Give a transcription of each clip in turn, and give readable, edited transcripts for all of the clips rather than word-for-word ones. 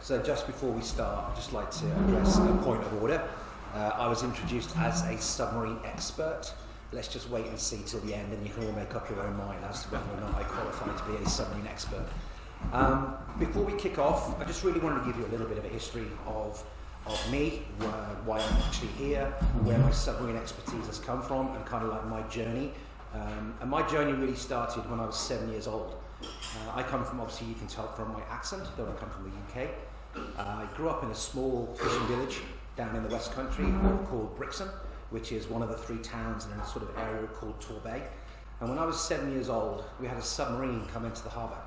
So just before we start, I'd just like to address a point of order. I was introduced as a submarine expert. Let's just wait and see till the end, and you can all make up your own mind as to whether or not I qualify to be a submarine expert. Before we kick off, I just really wanted to give you a little bit of a history of me, why I'm actually here, where my submarine expertise has come from, and kind of like my journey. And my journey really started when I was 7 years old. I come from, obviously you can tell from my accent, that I come from the UK. I grew up in a small fishing village down in the West Country called Brixham, which is one of the 3 towns in a sort of area called Torbay. And when I was 7 years old, we had a submarine come into the harbour.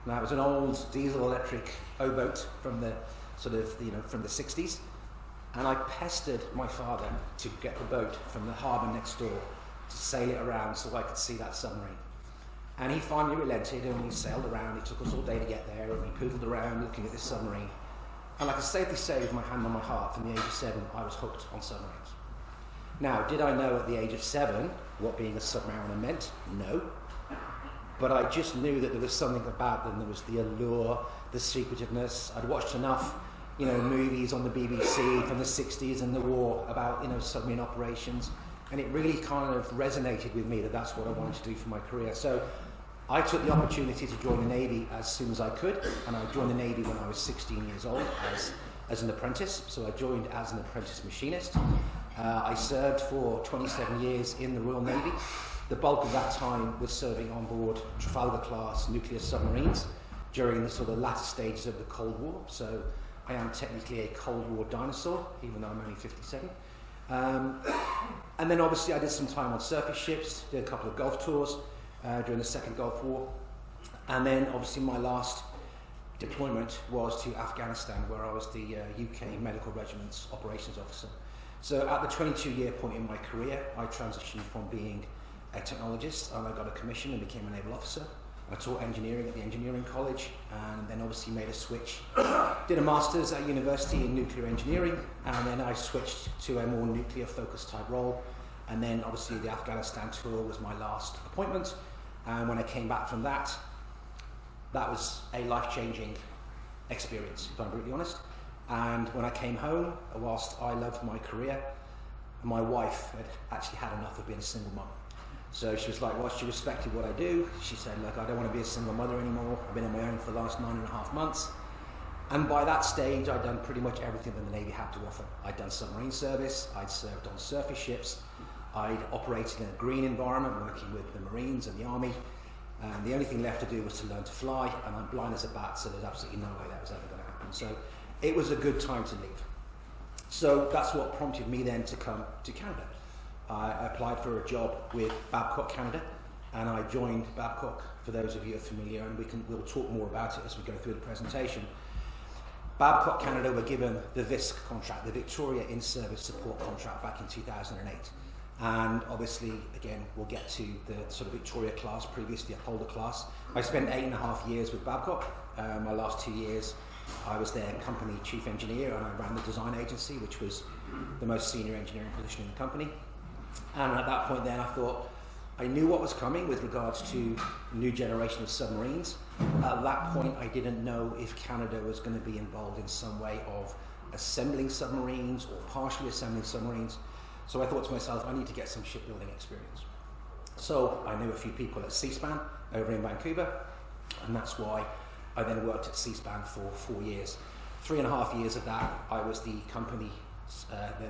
Now it was an old diesel electric O-boat from the sort of, from the 60s. And I pestered my father to get the boat from the harbour next door to sail it around so I could see that submarine. And he finally relented, and we sailed around. It took us all day to get there, and we poodled around looking at this submarine. And I can safely say with my hand on my heart, from the age of 7, I was hooked on submarines. Now, did I know at the age of 7 what being a submariner meant? No. But I just knew that there was something about them. There was the allure, the secretiveness. I'd watched enough, movies on the BBC from the 60s and the war about, submarine operations. And it really kind of resonated with me that that's what I wanted to do for my career. So I took the opportunity to join the Navy as soon as I could, and I joined the Navy when I was 16 years old as an apprentice. So I joined as an apprentice machinist. I served for 27 years in the Royal Navy. The bulk of that time was serving on board Trafalgar-class nuclear submarines during the sort of latter stages of the Cold War. So I am technically a Cold War dinosaur, even though I'm only 57. And then obviously I did some time on surface ships, did a couple of Gulf tours during the Second Gulf War. And then obviously my last deployment was to Afghanistan, where I was the UK Medical Regiment's operations officer. So at the 22-year point in my career, I transitioned from being a technologist, and I got a commission and became a naval officer. I taught engineering at the engineering college, and then obviously made a switch. Did a master's at university in nuclear engineering, and then I switched to a more nuclear focused type role. And then obviously the Afghanistan tour was my last appointment. And when I came back from that, that was a life-changing experience, if I'm brutally honest. And when I came home, whilst I loved my career, my wife had actually had enough of being a single mum. So she was like, well, she respected what I do. She said, look, I don't want to be a single mother anymore. I've been on my own for the last 9.5 months. And by that stage, I'd done pretty much everything that the Navy had to offer. I'd done submarine service, I'd served on surface ships, I'd operated in a green environment, working with the Marines and the Army. And the only thing left to do was to learn to fly, and I'm blind as a bat, so there's absolutely no way that was ever going to happen. So it was a good time to leave. So that's what prompted me then to come to Canada. I applied for a job with Babcock Canada, and I joined Babcock, for those of you who are familiar, and we'll talk more about it as we go through the presentation. Babcock Canada were given the VISC contract, the Victoria In-Service Support contract, back in 2008. And obviously, again, we'll get to the sort of Victoria class, previously Upholder class. I spent 8.5 years with Babcock. My last 2 years, I was their company chief engineer, and I ran the design agency, which was the most senior engineering position in the company. And at that point then I thought, I knew what was coming with regards to new generation of submarines. At that point I didn't know if Canada was going to be involved in some way of assembling submarines or partially assembling submarines. So I thought to myself, I need to get some shipbuilding experience. So I knew a few people at Seaspan over in Vancouver, and that's why I then worked at Seaspan for 4 years. 3.5 years of that, I was the company,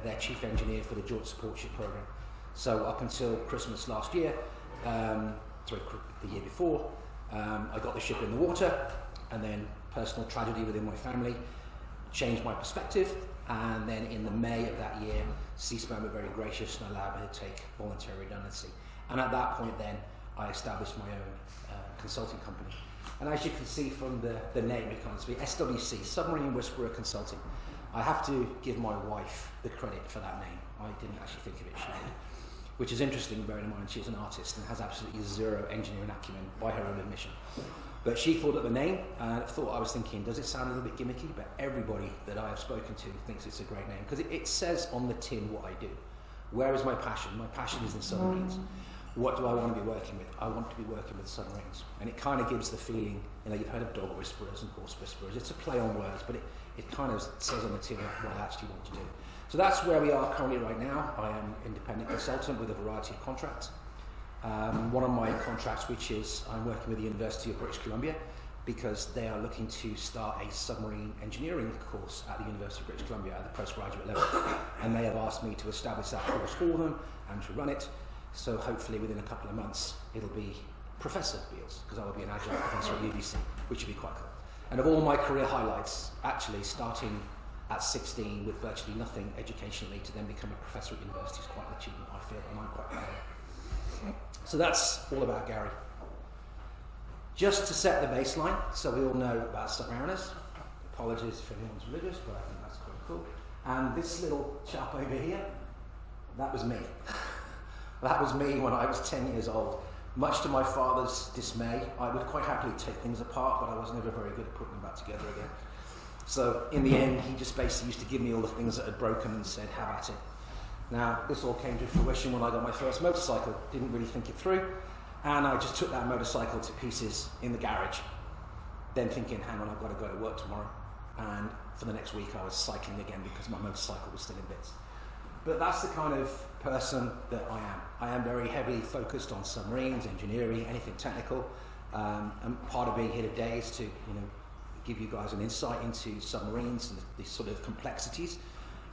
their chief engineer for the Joint Support Ship Program. So up until Christmas last year, the year before, I got the ship in the water, and then personal tragedy within my family changed my perspective. And then in the May of that year, Seaspan were very gracious and allowed me to take voluntary redundancy. And at that point then, I established my own consulting company. And as you can see from the name, it comes to be SWC, Submarine Whisperer Consulting. I have to give my wife the credit for that name. I didn't actually think of it, she did. Which is interesting, bearing in mind she's an artist and has absolutely zero engineering acumen by her own admission. But she thought of the name, and I was thinking, does it sound a little bit gimmicky? But everybody that I have spoken to thinks it's a great name, because it says on the tin what I do. Where is my passion? My passion is in submarines. what do I want to be working with? I want to be working with submarines. And it kind of gives the feeling, you've heard of dog whisperers and horse whisperers. It's a play on words, but it kind of says on the tin what I actually want to do. So that's where we are currently right now. I am independent consultant with a variety of contracts. One of my contracts, which is I'm working with the University of British Columbia, because they are looking to start a submarine engineering course at the University of British Columbia at the postgraduate level. And they have asked me to establish that course for them and to run it. So hopefully within a couple of months, it'll be Professor Beels, because I will be an adjunct professor at UBC, which would be quite cool. And of all my career highlights, actually starting at 16 with virtually nothing educationally to then become a professor at university is quite an achievement, I feel, and I'm quite proud of it. So that's all about Gary. Just to set the baseline, so we all know about submariners. Apologies if anyone's religious, but I think that's quite cool. And this little chap over here, that was me. That was me when I was 10 years old. Much to my father's dismay, I would quite happily take things apart, but I was never very good at putting them back together again. So in the end, he just basically used to give me all the things that had broken and said, have at it. Now, this all came to fruition when I got my first motorcycle. Didn't really think it through. And I just took that motorcycle to pieces in the garage. Then thinking, hang on, I've got to go to work tomorrow. And for the next week, I was cycling again because my motorcycle was still in bits. But that's the kind of person that I am. I am very heavily focused on submarines, engineering, anything technical. And part of being here today is to, give you guys an insight into submarines and the sort of complexities,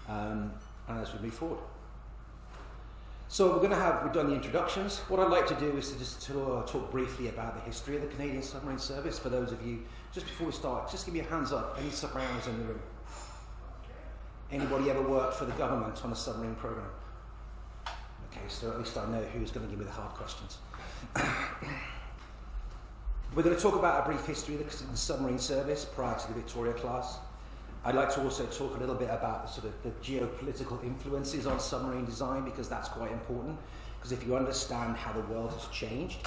and as we move forward. So we've done the introductions. What I'd like to do is to just talk briefly about the history of the Canadian Submarine Service. For those of you, just before we start, just give me a hands up, any submariners in the room? Anybody ever worked for the government on a submarine program? Okay, so at least I know who's going to give me the hard questions. We're going to talk about a brief history of the submarine service prior to the Victoria class. I'd like to also talk a little bit about the geopolitical influences on submarine design, because that's quite important. Because if you understand how the world has changed,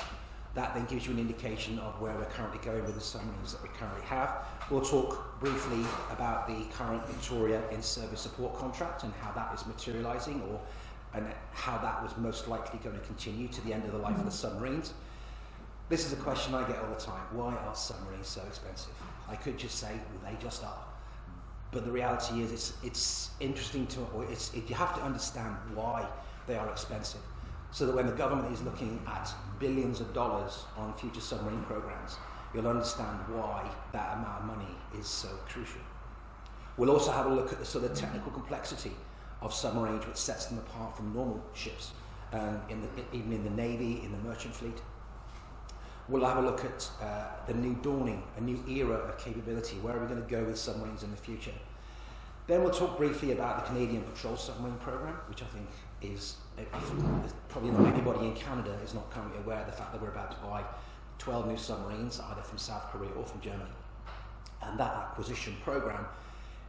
that then gives you an indication of where we're currently going with the submarines that we currently have. We'll talk briefly about the current Victoria in-service support contract and how that is materialising, and how that was most likely going to continue to the end of the life of the submarines. This is a question I get all the time. Why are submarines so expensive? I could just say, well, they just are. But the reality is it's interesting you have to understand why they are expensive. So that when the government is looking at billions of dollars on future submarine programs, you'll understand why that amount of money is so crucial. We'll also have a look at the sort of technical complexity of submarines, which sets them apart from normal ships, even in the Navy, in the merchant fleet. We'll have a look at the new dawning, a new era of capability. Where are we going to go with submarines in the future? Then we'll talk briefly about the Canadian Patrol Submarine Project, which I think is probably not anybody in Canada is not currently aware of the fact that we're about to buy 12 new submarines, either from South Korea or from Germany. And that acquisition program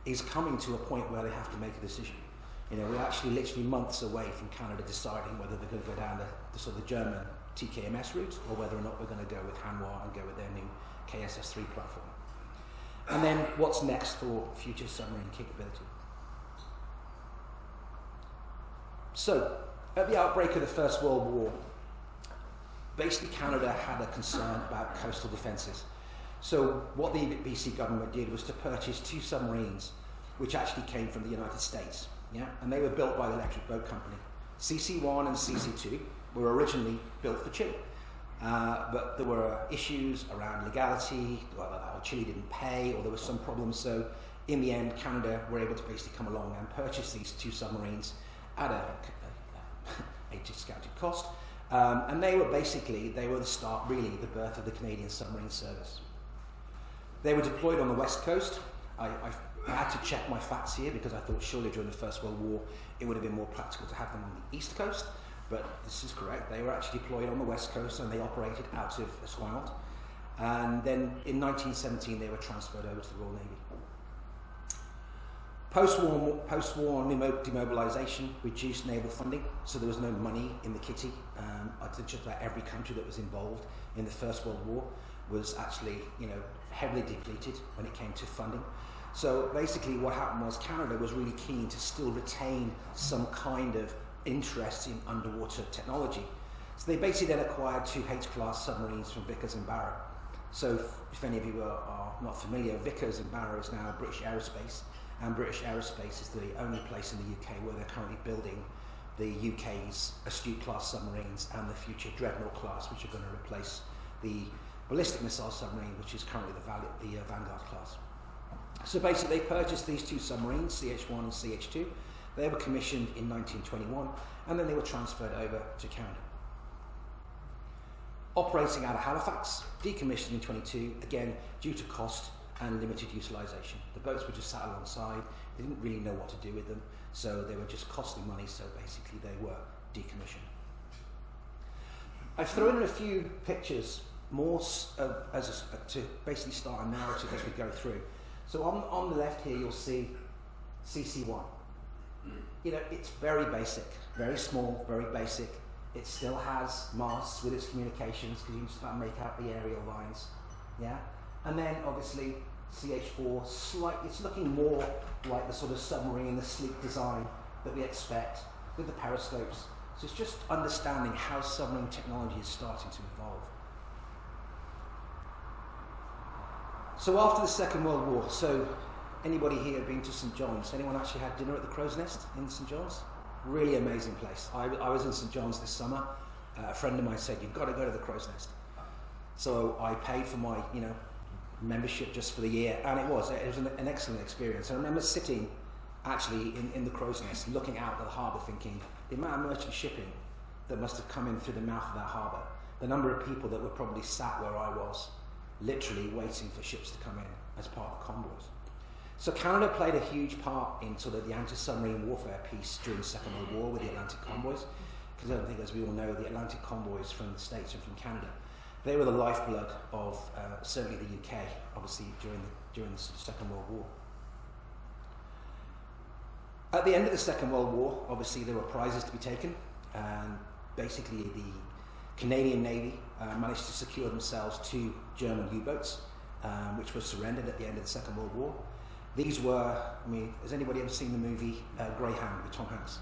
is coming to a point where they have to make a decision. We're actually literally months away from Canada deciding whether they're going to go down the sort of German TKMS route, or whether or not we're going to go with Hanwha and go with their new KSS-3 platform. And then what's next for future submarine capability? So, at the outbreak of the First World War, basically Canada had a concern about coastal defences. So what the BC government did was to purchase 2 submarines which actually came from the United States. And they were built by the Electric Boat Company. CC-1 and CC-2 were originally built for Chile. But there were issues around legality, whether Chile didn't pay, or there were some problems. So in the end, Canada were able to basically come along and purchase these 2 submarines at a discounted cost. And they were the start, really, the birth of the Canadian Submarine Service. They were deployed on the West Coast. I had to check my facts here because I thought surely during the First World War it would have been more practical to have them on the East Coast. But this is correct. They were actually deployed on the West Coast and they operated out of Esquimalt. And then in 1917 they were transferred over to the Royal Navy. Post-war demobilisation reduced naval funding, so there was no money in the kitty. I think just about every country that was involved in the First World War was actually, heavily depleted when it came to funding. So basically what happened was Canada was really keen to still retain some kind of interest in underwater technology. So they basically then acquired 2 H-class submarines from Vickers and Barrow. So if any of you are not familiar, Vickers and Barrow is now British Aerospace, and British Aerospace is the only place in the UK where they're currently building the UK's Astute class submarines and the future Dreadnought class, which are going to replace the ballistic missile submarine, which is currently the Vanguard class. So basically they purchased these 2 submarines, CH-1 and CH-2. They were commissioned in 1921, and then they were transferred over to Canada. Operating out of Halifax, decommissioned in 22, again due to cost and limited utilisation. The boats were just sat alongside, they didn't really know what to do with them, so they were just costing money, so basically they were decommissioned. I've thrown in a few pictures more to basically start a narrative as we go through. So on the left here you'll see CC1. You know, it's very basic, very small, very basic. It still has masts with its communications because you can just about make out the aerial lines. Yeah? And then obviously CH4, it's looking more like the sort of submarine, the sleek design that we expect with the periscopes. So it's just understanding how submarine technology is starting to evolve. So after the Second World War, so anybody here been to St John's? Anyone actually had dinner at the Crow's Nest in St John's? Really amazing place. I was in St John's this summer. A friend of mine said, you've got to go to the Crow's Nest. So I paid for my, membership just for the year, and it was an excellent experience. I remember sitting actually in the Crow's Nest, looking out at the harbour, thinking the amount of merchant shipping that must have come in through the mouth of that harbour, the number of people that were probably sat where I was, literally waiting for ships to come in as part of convoys. So Canada played a huge part in sort of the anti-submarine warfare piece during the Second World War with the Atlantic convoys, because I don't think, as we all know, the Atlantic convoys from the States and from Canada, they were the lifeblood of certainly the UK, obviously during the Second World War. At the end of the Second World War, obviously there were prizes to be taken, and basically the Canadian Navy managed to secure themselves 2 German U-boats, which were surrendered at the end of the Second World War. These were, has anybody ever seen the movie Greyhound with Tom Hanks?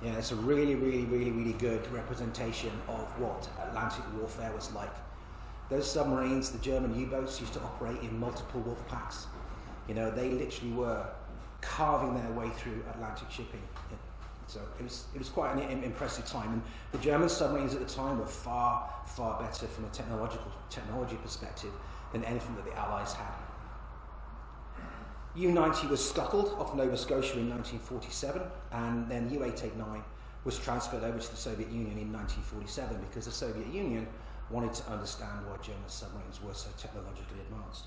Yeah, it's a really, really, really, really good representation of what Atlantic warfare was like. Those submarines, the German U-boats, used to operate in multiple wolf packs. They literally were carving their way through Atlantic shipping. So it was quite an impressive time. And the German submarines at the time were far, far better from a technology perspective than anything that the Allies had. U-90 was scuttled off Nova Scotia in 1947, and then U-889 was transferred over to the Soviet Union in 1947 because the Soviet Union wanted to understand why German submarines were so technologically advanced.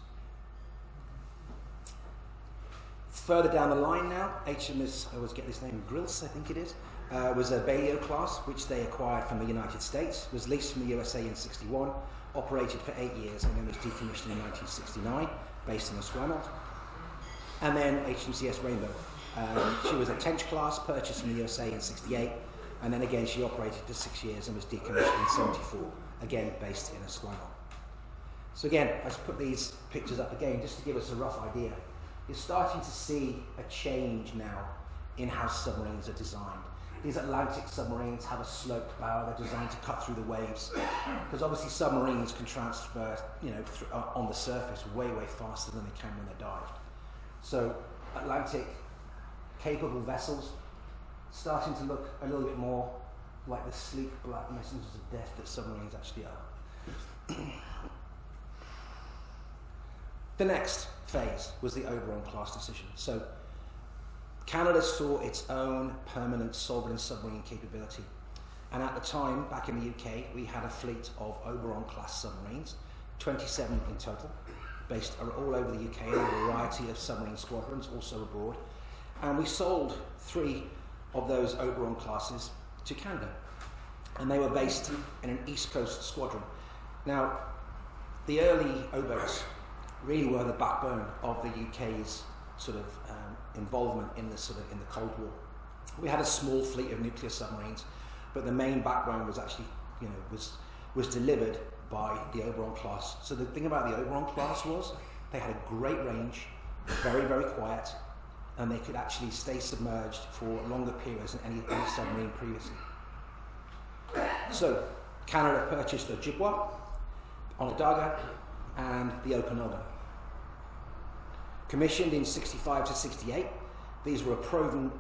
Further down the line now, HMS, I always get this name, Grilse, I think it is, was a Balliol class, which they acquired from the United States, was leased from the USA in 61, operated for 8 years, and then was decommissioned in 1969, based in Esquimalt. And then HMCS Rainbow. She was a Tench class, purchased from the USA in 68, and then again she operated for 6 years and was decommissioned in 74, again based in Esquimalt. So again, let's put these pictures up again just to give us a rough idea. You're starting to see a change now in how submarines are designed. These Atlantic submarines have a sloped bow, they're designed to cut through the waves, because obviously submarines can transfer on the surface way, way faster than they can when they're dived. So Atlantic capable vessels starting to look a little bit more like the sleek black messengers of death that submarines actually are. The next phase was the Oberon class decision. So Canada saw its own permanent sovereign submarine capability. And at the time, back in the UK, we had a fleet of Oberon class submarines, 27 in total, based all over the UK in a variety of submarine squadrons, also abroad. And we sold 3 of those Oberon classes to Canada. And they were based in an East Coast squadron. Now, the early O-boats really were the backbone of the UK's sort of involvement in the Cold War. We had a small fleet of nuclear submarines, but the main backbone was actually, was delivered by the Oberon class. So the thing about the Oberon class was they had a great range, very, very quiet, and they could actually stay submerged for longer periods than any submarine previously. So Canada purchased the Ojibwa, Onondaga, and the Okanagan. Commissioned in 65 to 68, these were a proven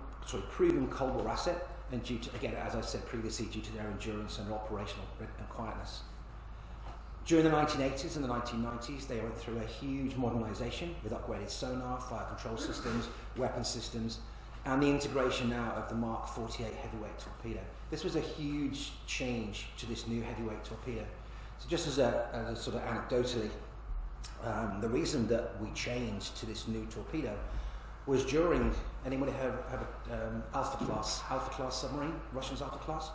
Cold War asset, and due to, again, as I said previously, due to their endurance and operational and quietness. During the 1980s and the 1990s, they went through a huge modernization with upgraded sonar, fire control systems, weapon systems, and the integration now of the Mark 48 heavyweight torpedo. This was a huge change to this new heavyweight torpedo. So just as a sort of anecdotally, the reason that we changed to this new torpedo was during, anybody have Alpha class submarine, Russian's Alpha class?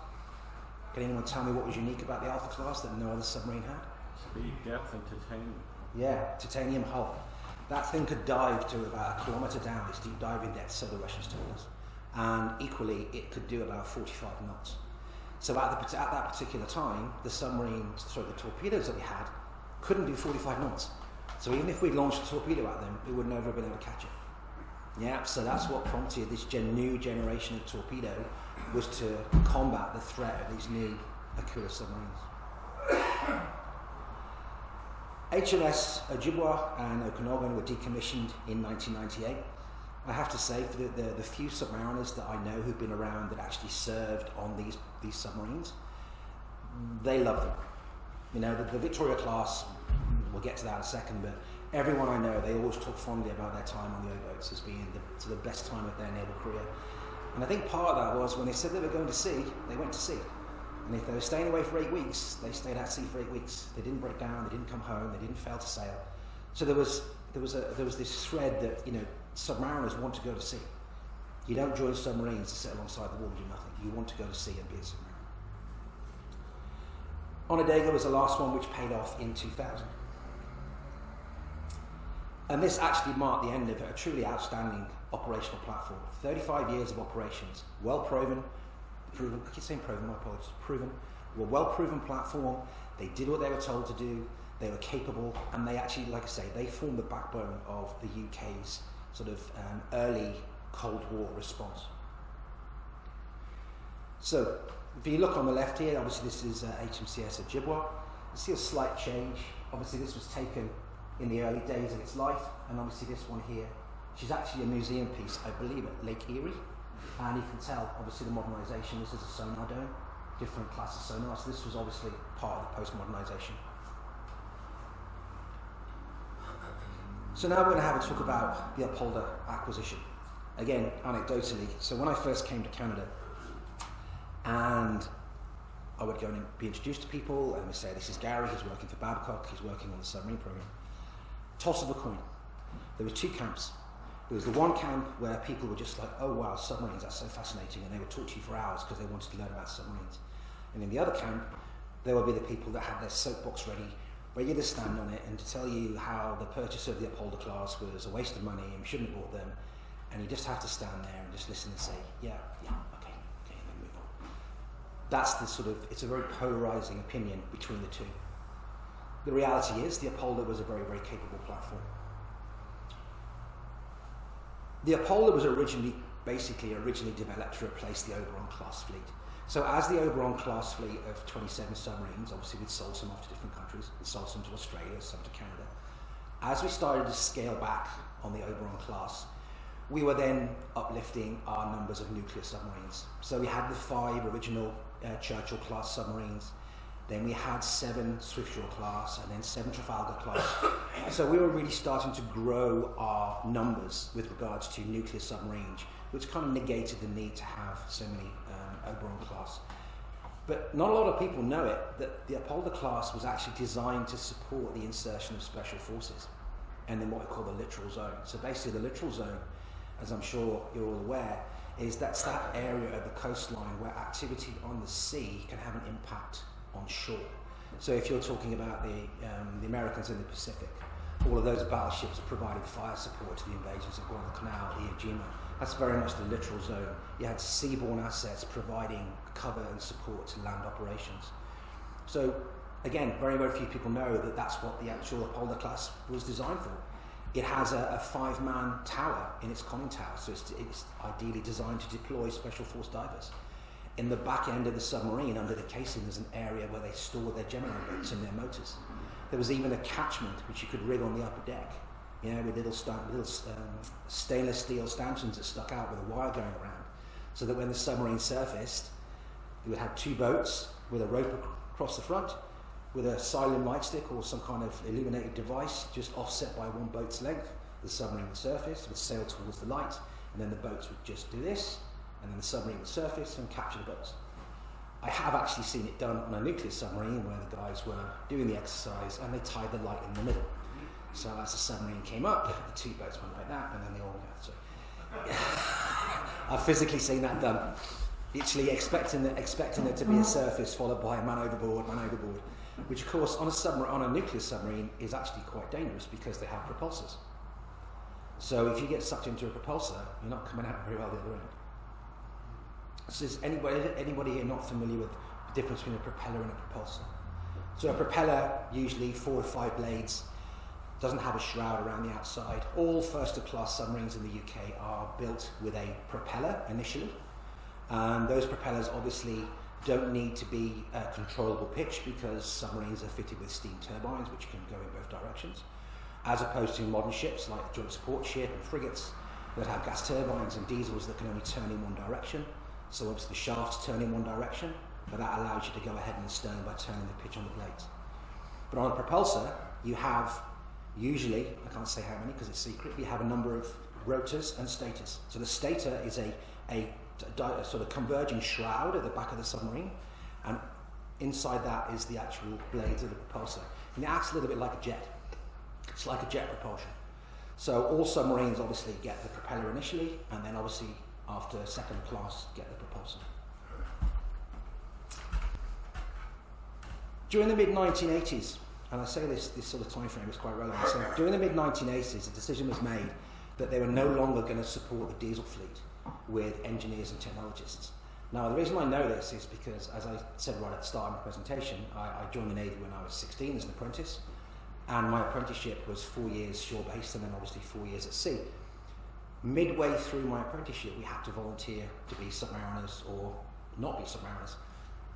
Can anyone tell me what was unique about the Alpha class that no other submarine had? Speed, depth, and titanium. Yeah, titanium hull. That thing could dive to about a kilometre down its deep diving depth, so the Russians told us. And equally, it could do about 45 knots. So at that particular time, the torpedoes that we had couldn't do 45 knots. So even if we launched a torpedo at them, we would never have been able to catch it. Yeah, so that's what prompted this new generation of torpedo, was to combat the threat of these new Akula submarines. HMS Ojibwa and Okanagan were decommissioned in 1998. I have to say, for the few submariners that I know who've been around that actually served on these submarines, they love them. You know, the Victoria class, we'll get to that in a second, but everyone I know, they always talk fondly about their time on the O-boats as being the best time of their naval career. And I think part of that was when they said they were going to sea, they went to sea. And if they were staying away for 8 weeks, they stayed at sea for 8 weeks. They didn't break down, they didn't come home, they didn't fail to sail. So there was this thread that, you know, submariners want to go to sea. You don't join submarines to sit alongside the wall and do nothing. You want to go to sea and be a submariner. Onondaga was the last one, which paid off in 2000. And this actually marked the end of a truly outstanding operational platform. 35 years of operations, well proven, I keep saying proven, my apologies, proven. Were well-proven platform. They did what they were told to do. They were capable, and they actually, like I say, they formed the backbone of the UK's sort of early Cold War response. So, if you look on the left here, obviously this is HMCS Ojibwa. You see a slight change. Obviously this was taken in the early days of its life, and obviously this one here, she's actually a museum piece, I believe, at Lake Erie. And you can tell, obviously, the modernisation. This is a sonar dome, different class of sonar. So this was obviously part of the post-modernisation. So now we're going to have a talk about the Upholder acquisition. Again, anecdotally, so when I first came to Canada, and I would go and be introduced to people, and they say, this is Gary, he's working for Babcock, he's working on the submarine program. Toss of a coin. There were two camps. There was the one camp where people were just like, oh wow, submarines, that's so fascinating, and they would talk to you for hours because they wanted to learn about submarines. And in the other camp, there would be the people that had their soapbox ready to stand on it and to tell you how the purchase of the Upholder class was a waste of money and we shouldn't have bought them, and you just have to stand there and just listen and say, yeah, okay, and then move on. That's the sort of, it's a very polarizing opinion between the two. The reality is the Upholder was a very, very capable platform. The Upholder was originally developed to replace the Oberon class fleet. So as the Oberon class fleet of 27 submarines, obviously we'd sold some off to different countries, we sold some to Australia, some to Canada. As we started to scale back on the Oberon class, we were then uplifting our numbers of nuclear submarines. So we had the 5 original Churchill class submarines, then we had 7 Swiftsure class, and then 7 Trafalgar class. So we were really starting to grow our numbers with regards to nuclear submarines, which kind of negated the need to have so many Oberon class. But not a lot of people know it, that the Upholder class was actually designed to support the insertion of special forces, and then what we call the littoral zone. So basically the littoral zone, as I'm sure you're all aware, is that's that area of the coastline where activity on the sea can have an impact on shore. So if you're talking about the Americans in the Pacific, all of those battleships provided fire support to the invasions of Guadalcanal, Iwo Jima. That's very much the littoral zone. You had seaborne assets providing cover and support to land operations. So again, very, very few people know that that's what the actual Upholder class was designed for. It has a 5-man tower in its conning tower, so it's ideally designed to deploy special force divers. In the back end of the submarine, under the casing, there's an area where they store their Gemini boats and their motors. There was even a catchment which you could rig on the upper deck, with little stainless steel stanchions that stuck out with a wire going around, so that when the submarine surfaced, you would have two boats with a rope across the front, with a silent light stick or some kind of illuminated device just offset by one boat's length. The submarine would surface, would sail towards the light, and then the boats would just do this, and then the submarine would surface and capture the boats. I have actually seen it done on a nuclear submarine where the guys were doing the exercise and they tied the light in the middle. So as the submarine came up, the two boats went like that, and then they all went. So I've physically seen that done. Literally expecting there to be a surface followed by a man overboard, which of course on a nuclear submarine is actually quite dangerous because they have propulsors. So if you get sucked into a propulsor, you're not coming out very well the other end. So is anybody here not familiar with the difference between a propeller and a propulsor? So a propeller, usually 4 or 5 blades, doesn't have a shroud around the outside. All first-class submarines in the UK are built with a propeller initially. Those propellers obviously don't need to be a controllable pitch because submarines are fitted with steam turbines which can go in both directions, as opposed to modern ships like the Joint Support Ship and frigates that have gas turbines and diesels that can only turn in one direction. So obviously the shafts turn in one direction, but that allows you to go ahead in the stern by turning the pitch on the blades. But on a propulsor, you have usually, I can't say how many because it's secret, you have a number of rotors and stators. So the stator is a sort of converging shroud at the back of the submarine, and inside that is the actual blades of the propulsor. And it acts a little bit like a jet. It's like a jet propulsion. So all submarines obviously get the propeller initially, and then obviously after second class get the propulsor. During the mid-1980s, and I say this sort of time frame is quite relevant, so during the mid-1980s a decision was made that they were no longer going to support the diesel fleet with engineers and technologists. Now the reason I know this is because, as I said right at the start of my presentation, I joined the Navy when I was 16 as an apprentice, and my apprenticeship was 4 years shore-based and then obviously 4 years at sea. Midway through my apprenticeship we had to volunteer to be submariners or not be submariners,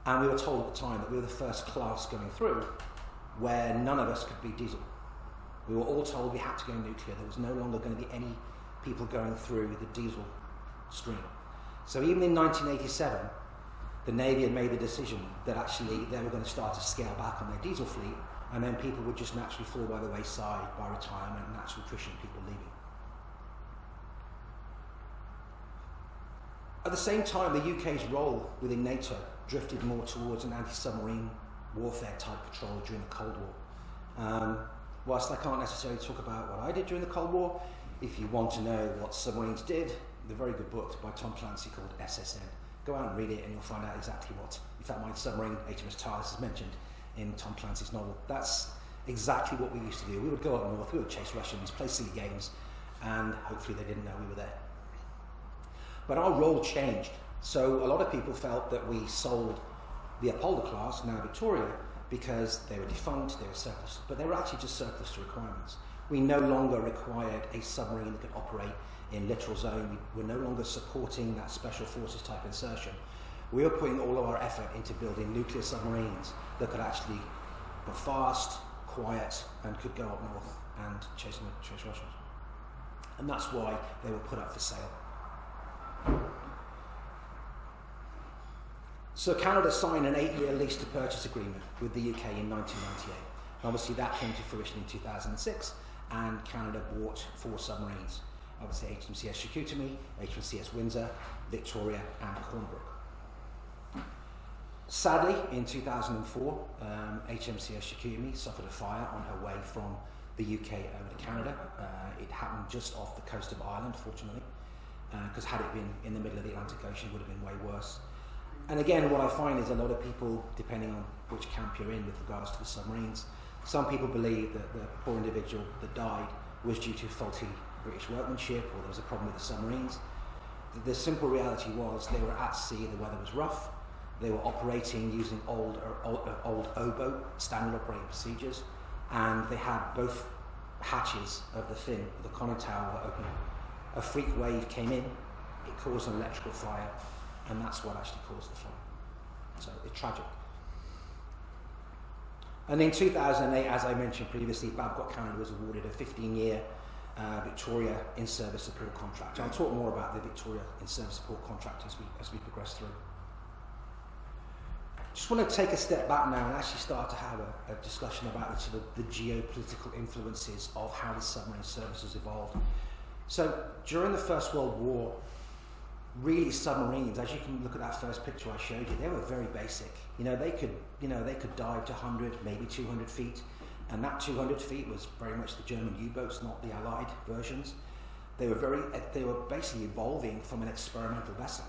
and we were told at the time that we were the first class going through where none of us could be diesel. We were all told we had to go nuclear. There was no longer going to be any people going through the diesel stream. So even in 1987 the Navy had made the decision that actually they were going to start to scale back on their diesel fleet, and then people would just naturally fall by the wayside by retirement and natural attrition, people leaving. At the same time, the UK's role within NATO drifted more towards an anti-submarine warfare type patrol during the Cold War. Whilst I can't necessarily talk about what I did during the Cold War, if you want to know what submarines did, the very good book by Tom Clancy called SSN. Go out and read it and you'll find out exactly what. In fact, my submarine, HMS Tardis, is mentioned in Tom Clancy's novel. That's exactly what we used to do. We would go up north, we would chase Russians, play silly games, and hopefully they didn't know we were there. But our role changed. So a lot of people felt that we sold the Apollo class, now Victoria, because they were defunct, they were surplus, but they were actually just surplus to requirements. We no longer required a submarine that could operate in littoral zone. We were no longer supporting that special forces type insertion. We were putting all of our effort into building nuclear submarines that could actually be fast, quiet, and could go up north and chase Russians. And that's why they were put up for sale. So Canada signed an 8-year lease to purchase agreement with the UK in 1998. Obviously that came to fruition in 2006, and Canada bought 4 submarines. Obviously HMCS Chicoutimi, HMCS Windsor, Victoria and Cornbrook. Sadly, in 2004, HMCS Chicoutimi suffered a fire on her way from the UK over to Canada. It happened just off the coast of Ireland, fortunately, because had it been in the middle of the Atlantic Ocean, it would have been way worse. And again, what I find is a lot of people, depending on which camp you're in with regards to the submarines, some people believe that the poor individual that died was due to faulty British workmanship or there was a problem with the submarines. The simple reality was they were at sea, the weather was rough, they were operating using old O-boat standard operating procedures, and they had both hatches of the fin, of the conning tower, were open. A freak wave came in, it caused an electrical fire, and that's what actually caused the fire. So it's tragic. And in 2008, as I mentioned previously, Babcock Canada was awarded a 15-year Victoria in-service support contract. I'll talk more about the Victoria in-service support contract as we progress through. Just want to take a step back now and actually start to have a discussion about the geopolitical influences of how the submarine service has evolved. So during the First World War, really submarines, as you can look at that first picture I showed you, they were very basic. They could dive to 100, maybe 200 feet, and that 200 feet was very much the German U-boats, not the Allied versions. They were basically evolving from an experimental vessel.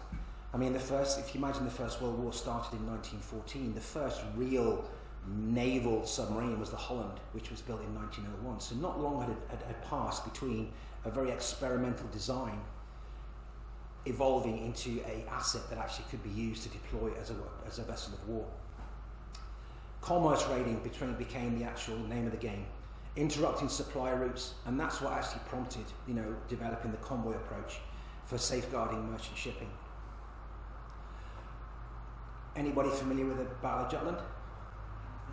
I mean, if you imagine the First World War started in 1914, the first real naval submarine was the Holland, which was built in 1901. So not long had passed between a very experimental design evolving into an asset that actually could be used to deploy as a vessel of war. Commerce raiding became the actual name of the game, interrupting supply routes, and that's what actually prompted, developing the convoy approach for safeguarding merchant shipping. Anybody familiar with the Battle of Jutland?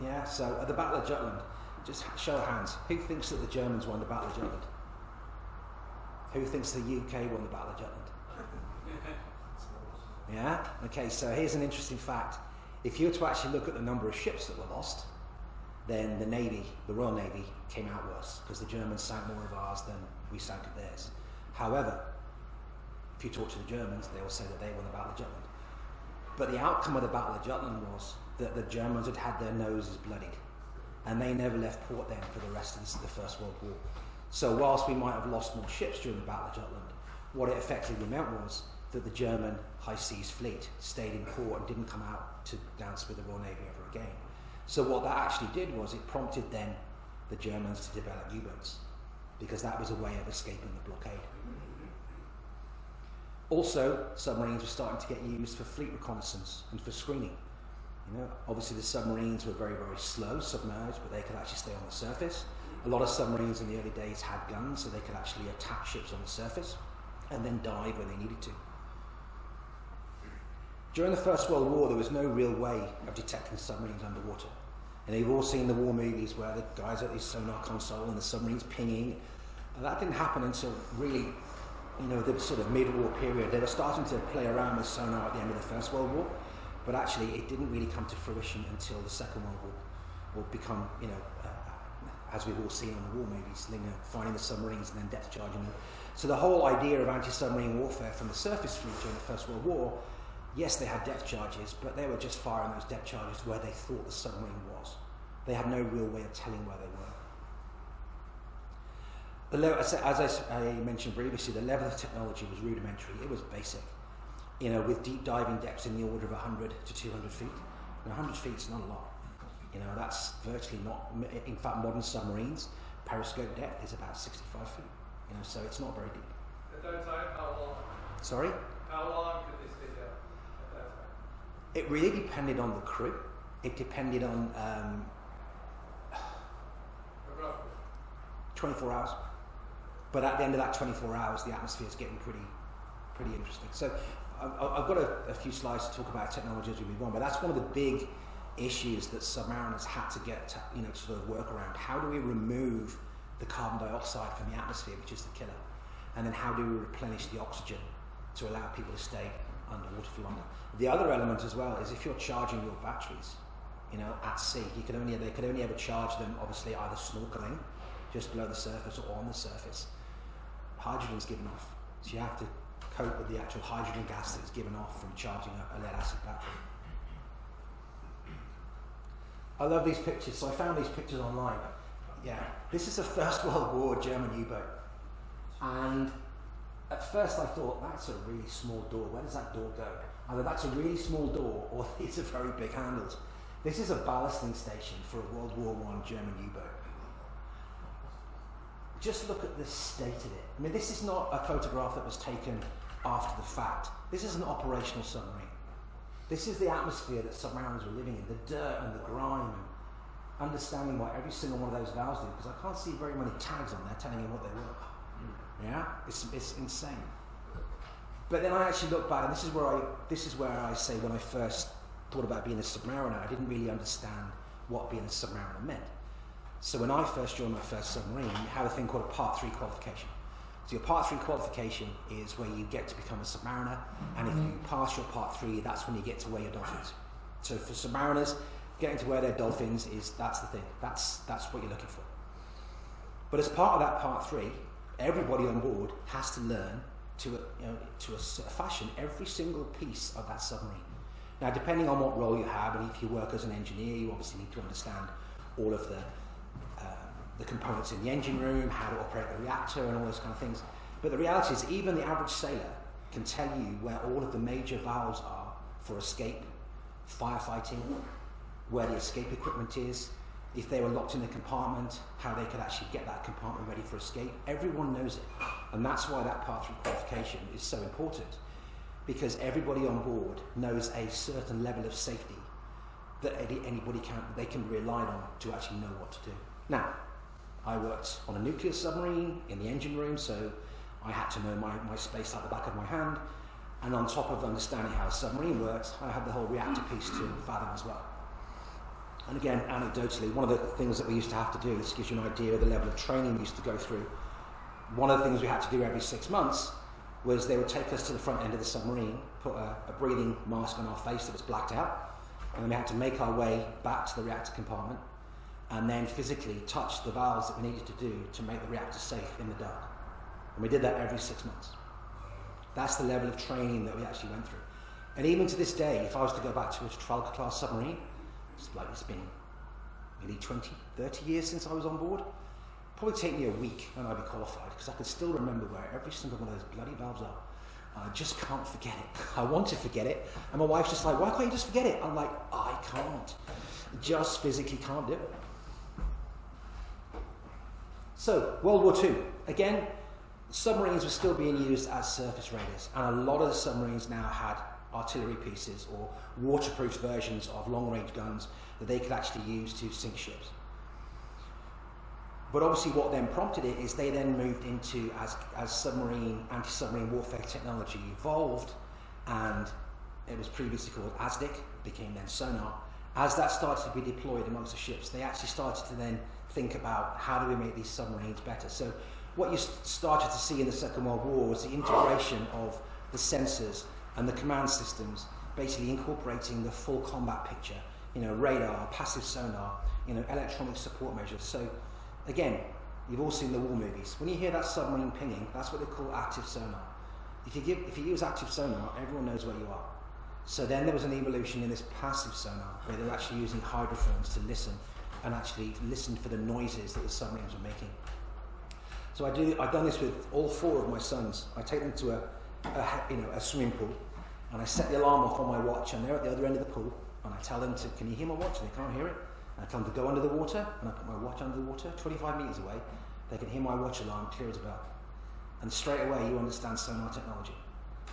Yeah, so at the Battle of Jutland, just show of hands, who thinks that the Germans won the Battle of Jutland? Who thinks the UK won the Battle of Jutland? Yeah? Okay, so here's an interesting fact. If you were to actually look at the number of ships that were lost, then the Royal Navy came out worse, because the Germans sank more of ours than we sank of theirs. However, if you talk to the Germans, they will say that they won the Battle of Jutland. But the outcome of the Battle of Jutland was that the Germans had their noses bloodied, and they never left port then for the rest of the First World War. So whilst we might have lost more ships during the Battle of Jutland, what it effectively meant was that the German high seas fleet stayed in port and didn't come out to dance with the Royal Navy ever again. So what that actually did was it prompted then the Germans to develop U-boats, because that was a way of escaping the blockade. Also, submarines were starting to get used for fleet reconnaissance and for screening. Obviously the submarines were very, very slow, submerged, but they could actually stay on the surface. A lot of submarines in the early days had guns, so they could actually attack ships on the surface and then dive when they needed to. During the First World War, there was no real way of detecting submarines underwater. And you've all seen the war movies where the guys at the sonar console and the submarines pinging. And that didn't happen until really, the sort of mid-war period. They were starting to play around with sonar at the end of the First World War, but actually it didn't really come to fruition until the Second World War, or become, as we've all seen on the war movies, finding the submarines and then depth charging them. So the whole idea of anti-submarine warfare from the surface fleet during the First World War, yes, they had depth charges, but they were just firing those depth charges where they thought the submarine was. They had no real way of telling where they were. As I mentioned previously, the level of technology was rudimentary. It was basic, with deep diving depths in the order of 100 to 200 feet. 100 feet is not a lot. That's virtually not. In fact, modern submarines, periscope depth is about 65 feet. So it's not very deep. At that time, how long? Sorry? How long could they stay down at that time? It really depended on the crew. It depended on 24 hours. But at the end of that 24 hours, the atmosphere is getting pretty interesting. So I've got a few slides to talk about technology as we move on, but that's one of the big issues that submariners had to get to sort of work around. How do we remove the carbon dioxide from the atmosphere, which is the killer? And then how do we replenish the oxygen to allow people to stay underwater for longer? The other element as well is if you're charging your batteries, at sea, they could only ever charge them, obviously, either snorkeling, just below the surface, or on the surface. Hydrogen's given off, so you have to cope with the actual hydrogen gas that is given off from charging a lead acid battery. I love these pictures, so I found these pictures online. Yeah, this is a First World War German U-boat, and at first I thought, that's a really small door. Where does that door go? Either that's a really small door, or these are very big handles. This is a ballasting station for a World War I German U-boat. Just look at the state of it. I mean, this is not a photograph that was taken after the fact. This is an operational submarine. This is the atmosphere that submariners were living in, the dirt and the grime, and understanding what every single one of those valves do, because I can't see very many tags on there telling you what they were. Yeah? It's insane. But then I actually look back, and this is where I say when I first thought about being a submariner, I didn't really understand what being a submariner meant. So when I first joined my first submarine, you have a thing called a Part 3 qualification. So your Part 3 qualification is where you get to become a submariner, and if you pass your Part 3, that's when you get to wear your dolphins. So for submariners, getting to wear their dolphins that's the thing. That's what you're looking for. But as part of that Part 3, everybody on board has to learn to a fashion every single piece of that submarine. Now, depending on what role you have, and if you work as an engineer, you obviously need to understand all of the components in the engine room, how to operate the reactor, and all those kind of things. But the reality is, even the average sailor can tell you where all of the major valves are for escape, firefighting, where the escape equipment is, if they were locked in a compartment, how they could actually get that compartment ready for escape. Everyone knows it. And that's why that Part 3 qualification is so important, because everybody on board knows a certain level of safety that anybody can rely on to actually know what to do. Now, I worked on a nuclear submarine in the engine room, so I had to know my space like the back of my hand. And on top of understanding how a submarine works, I had the whole reactor piece to fathom as well. And again, anecdotally, one of the things that we used to have to do, this gives you an idea of the level of training we used to go through. One of the things we had to do every 6 months was they would take us to the front end of the submarine, put a breathing mask on our face that was blacked out, and then we had to make our way back to the reactor compartment and then physically touch the valves that we needed to do to make the reactor safe in the dark. And we did that every 6 months. That's the level of training that we actually went through. And even to this day, if I was to go back to a Trafalgar class submarine, it's been maybe 20, 30 years since I was on board, probably take me a week and I'd be qualified, because I can still remember where every single one of those bloody valves are. I just can't forget it. I want to forget it. And my wife's just like, why can't you just forget it? I'm like, I can't. Just physically can't do it. So, World War II. Again, submarines were still being used as surface raiders, and a lot of the submarines now had artillery pieces or waterproof versions of long-range guns that they could actually use to sink ships. But obviously what then prompted it is they then moved into, as anti-submarine warfare technology evolved, and it was previously called ASDIC, became then sonar. As that started to be deployed amongst the ships, they actually started to then think about how do we make these submarines better. So what you started to see in the Second World War was the integration of the sensors and the command systems, basically incorporating the full combat picture, radar, passive sonar, electronic support measures. So again, you've all seen the war movies. When you hear that submarine pinging, that's what they call active sonar. If you use active sonar, everyone knows where you are. So then there was an evolution in this passive sonar, where they're actually using hydrophones to listen and actually listen for the noises that the submarines were making. So I've done this with all 4 of my sons. I take them to a swimming pool, and I set the alarm off on my watch, and they're at the other end of the pool, and I tell them can you hear my watch? They can't hear it. And I tell them to go under the water, and I put my watch under the water, 25 meters away. They can hear my watch alarm clear as a bell. And straight away you understand sonar technology.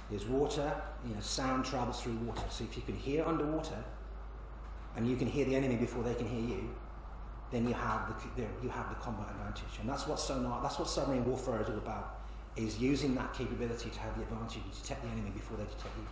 There's water, sound travels through water. So if you can hear underwater, and you can hear the enemy before they can hear you, then you have the combat advantage. And that's what submarine warfare is all about, is using that capability to have the advantage to detect the enemy before they detect you.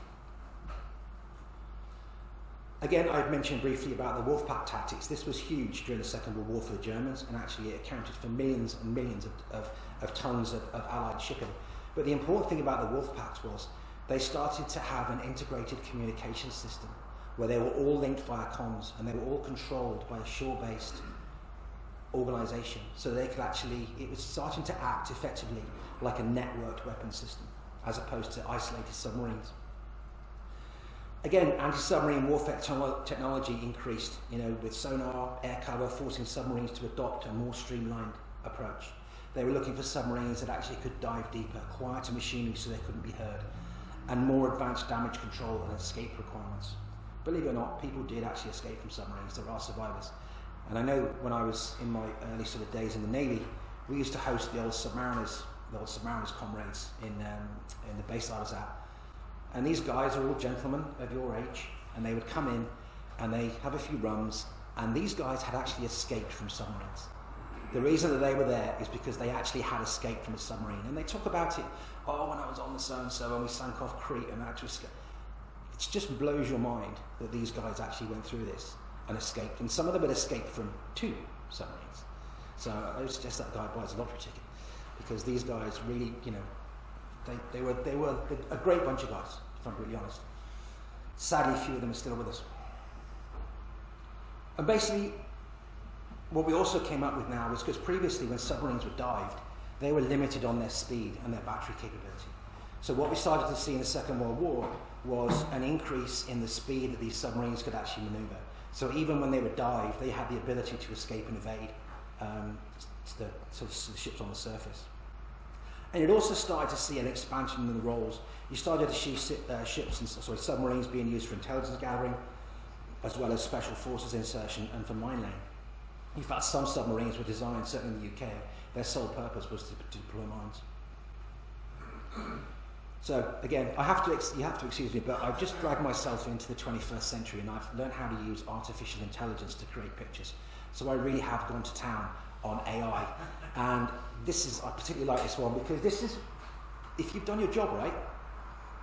Again, I've mentioned briefly about the Wolfpack tactics. This was huge during the Second World War for the Germans, and actually it accounted for millions and millions of tons of Allied shipping. But the important thing about the Wolfpacks was they started to have an integrated communication system where they were all linked via comms, and they were all controlled by a shore-based organisation. So they could it was starting to act effectively like a networked weapon system, as opposed to isolated submarines. Again, anti-submarine warfare technology increased, with sonar, air cover, forcing submarines to adopt a more streamlined approach. They were looking for submarines that actually could dive deeper, quieter machinery so they couldn't be heard, and more advanced damage control and escape requirements. Believe it or not, people did actually escape from submarines. There are survivors. And I know when I was in my early sort of days in the Navy, we used to host the old submariners comrades in the base I was at. And these guys are all gentlemen of your age, and they would come in and they have a few rums, and these guys had actually escaped from submarines. The reason that they were there is because they actually had escaped from a submarine. And they talk about it, oh, when I was on the so-and-so and we sank off Crete and had to escape. It just blows your mind that these guys actually went through this and escaped. And some of them had escaped from 2 submarines. So I would suggest that guy buys a lottery ticket, because these guys really, you know, they were a great bunch of guys, if I'm really honest. Sadly, few of them are still with us. And basically, what we also came up with now was, because previously when submarines were dived, they were limited on their speed and their battery capability. So what we started to see in the Second World War was an increase in the speed that these submarines could actually maneuver. So even when they were dived, they had the ability to escape and evade the ships on the surface. And it also started to see an expansion in the roles. You started to see submarines being used for intelligence gathering, as well as special forces insertion and for mine laying. In fact, some submarines were designed, certainly in the UK, their sole purpose was to deploy mines. So again, you have to excuse me, but I've just dragged myself into the 21st century, and I've learned how to use artificial intelligence to create pictures. So I really have gone to town on AI. And I particularly like this one, because this is, if you've done your job right,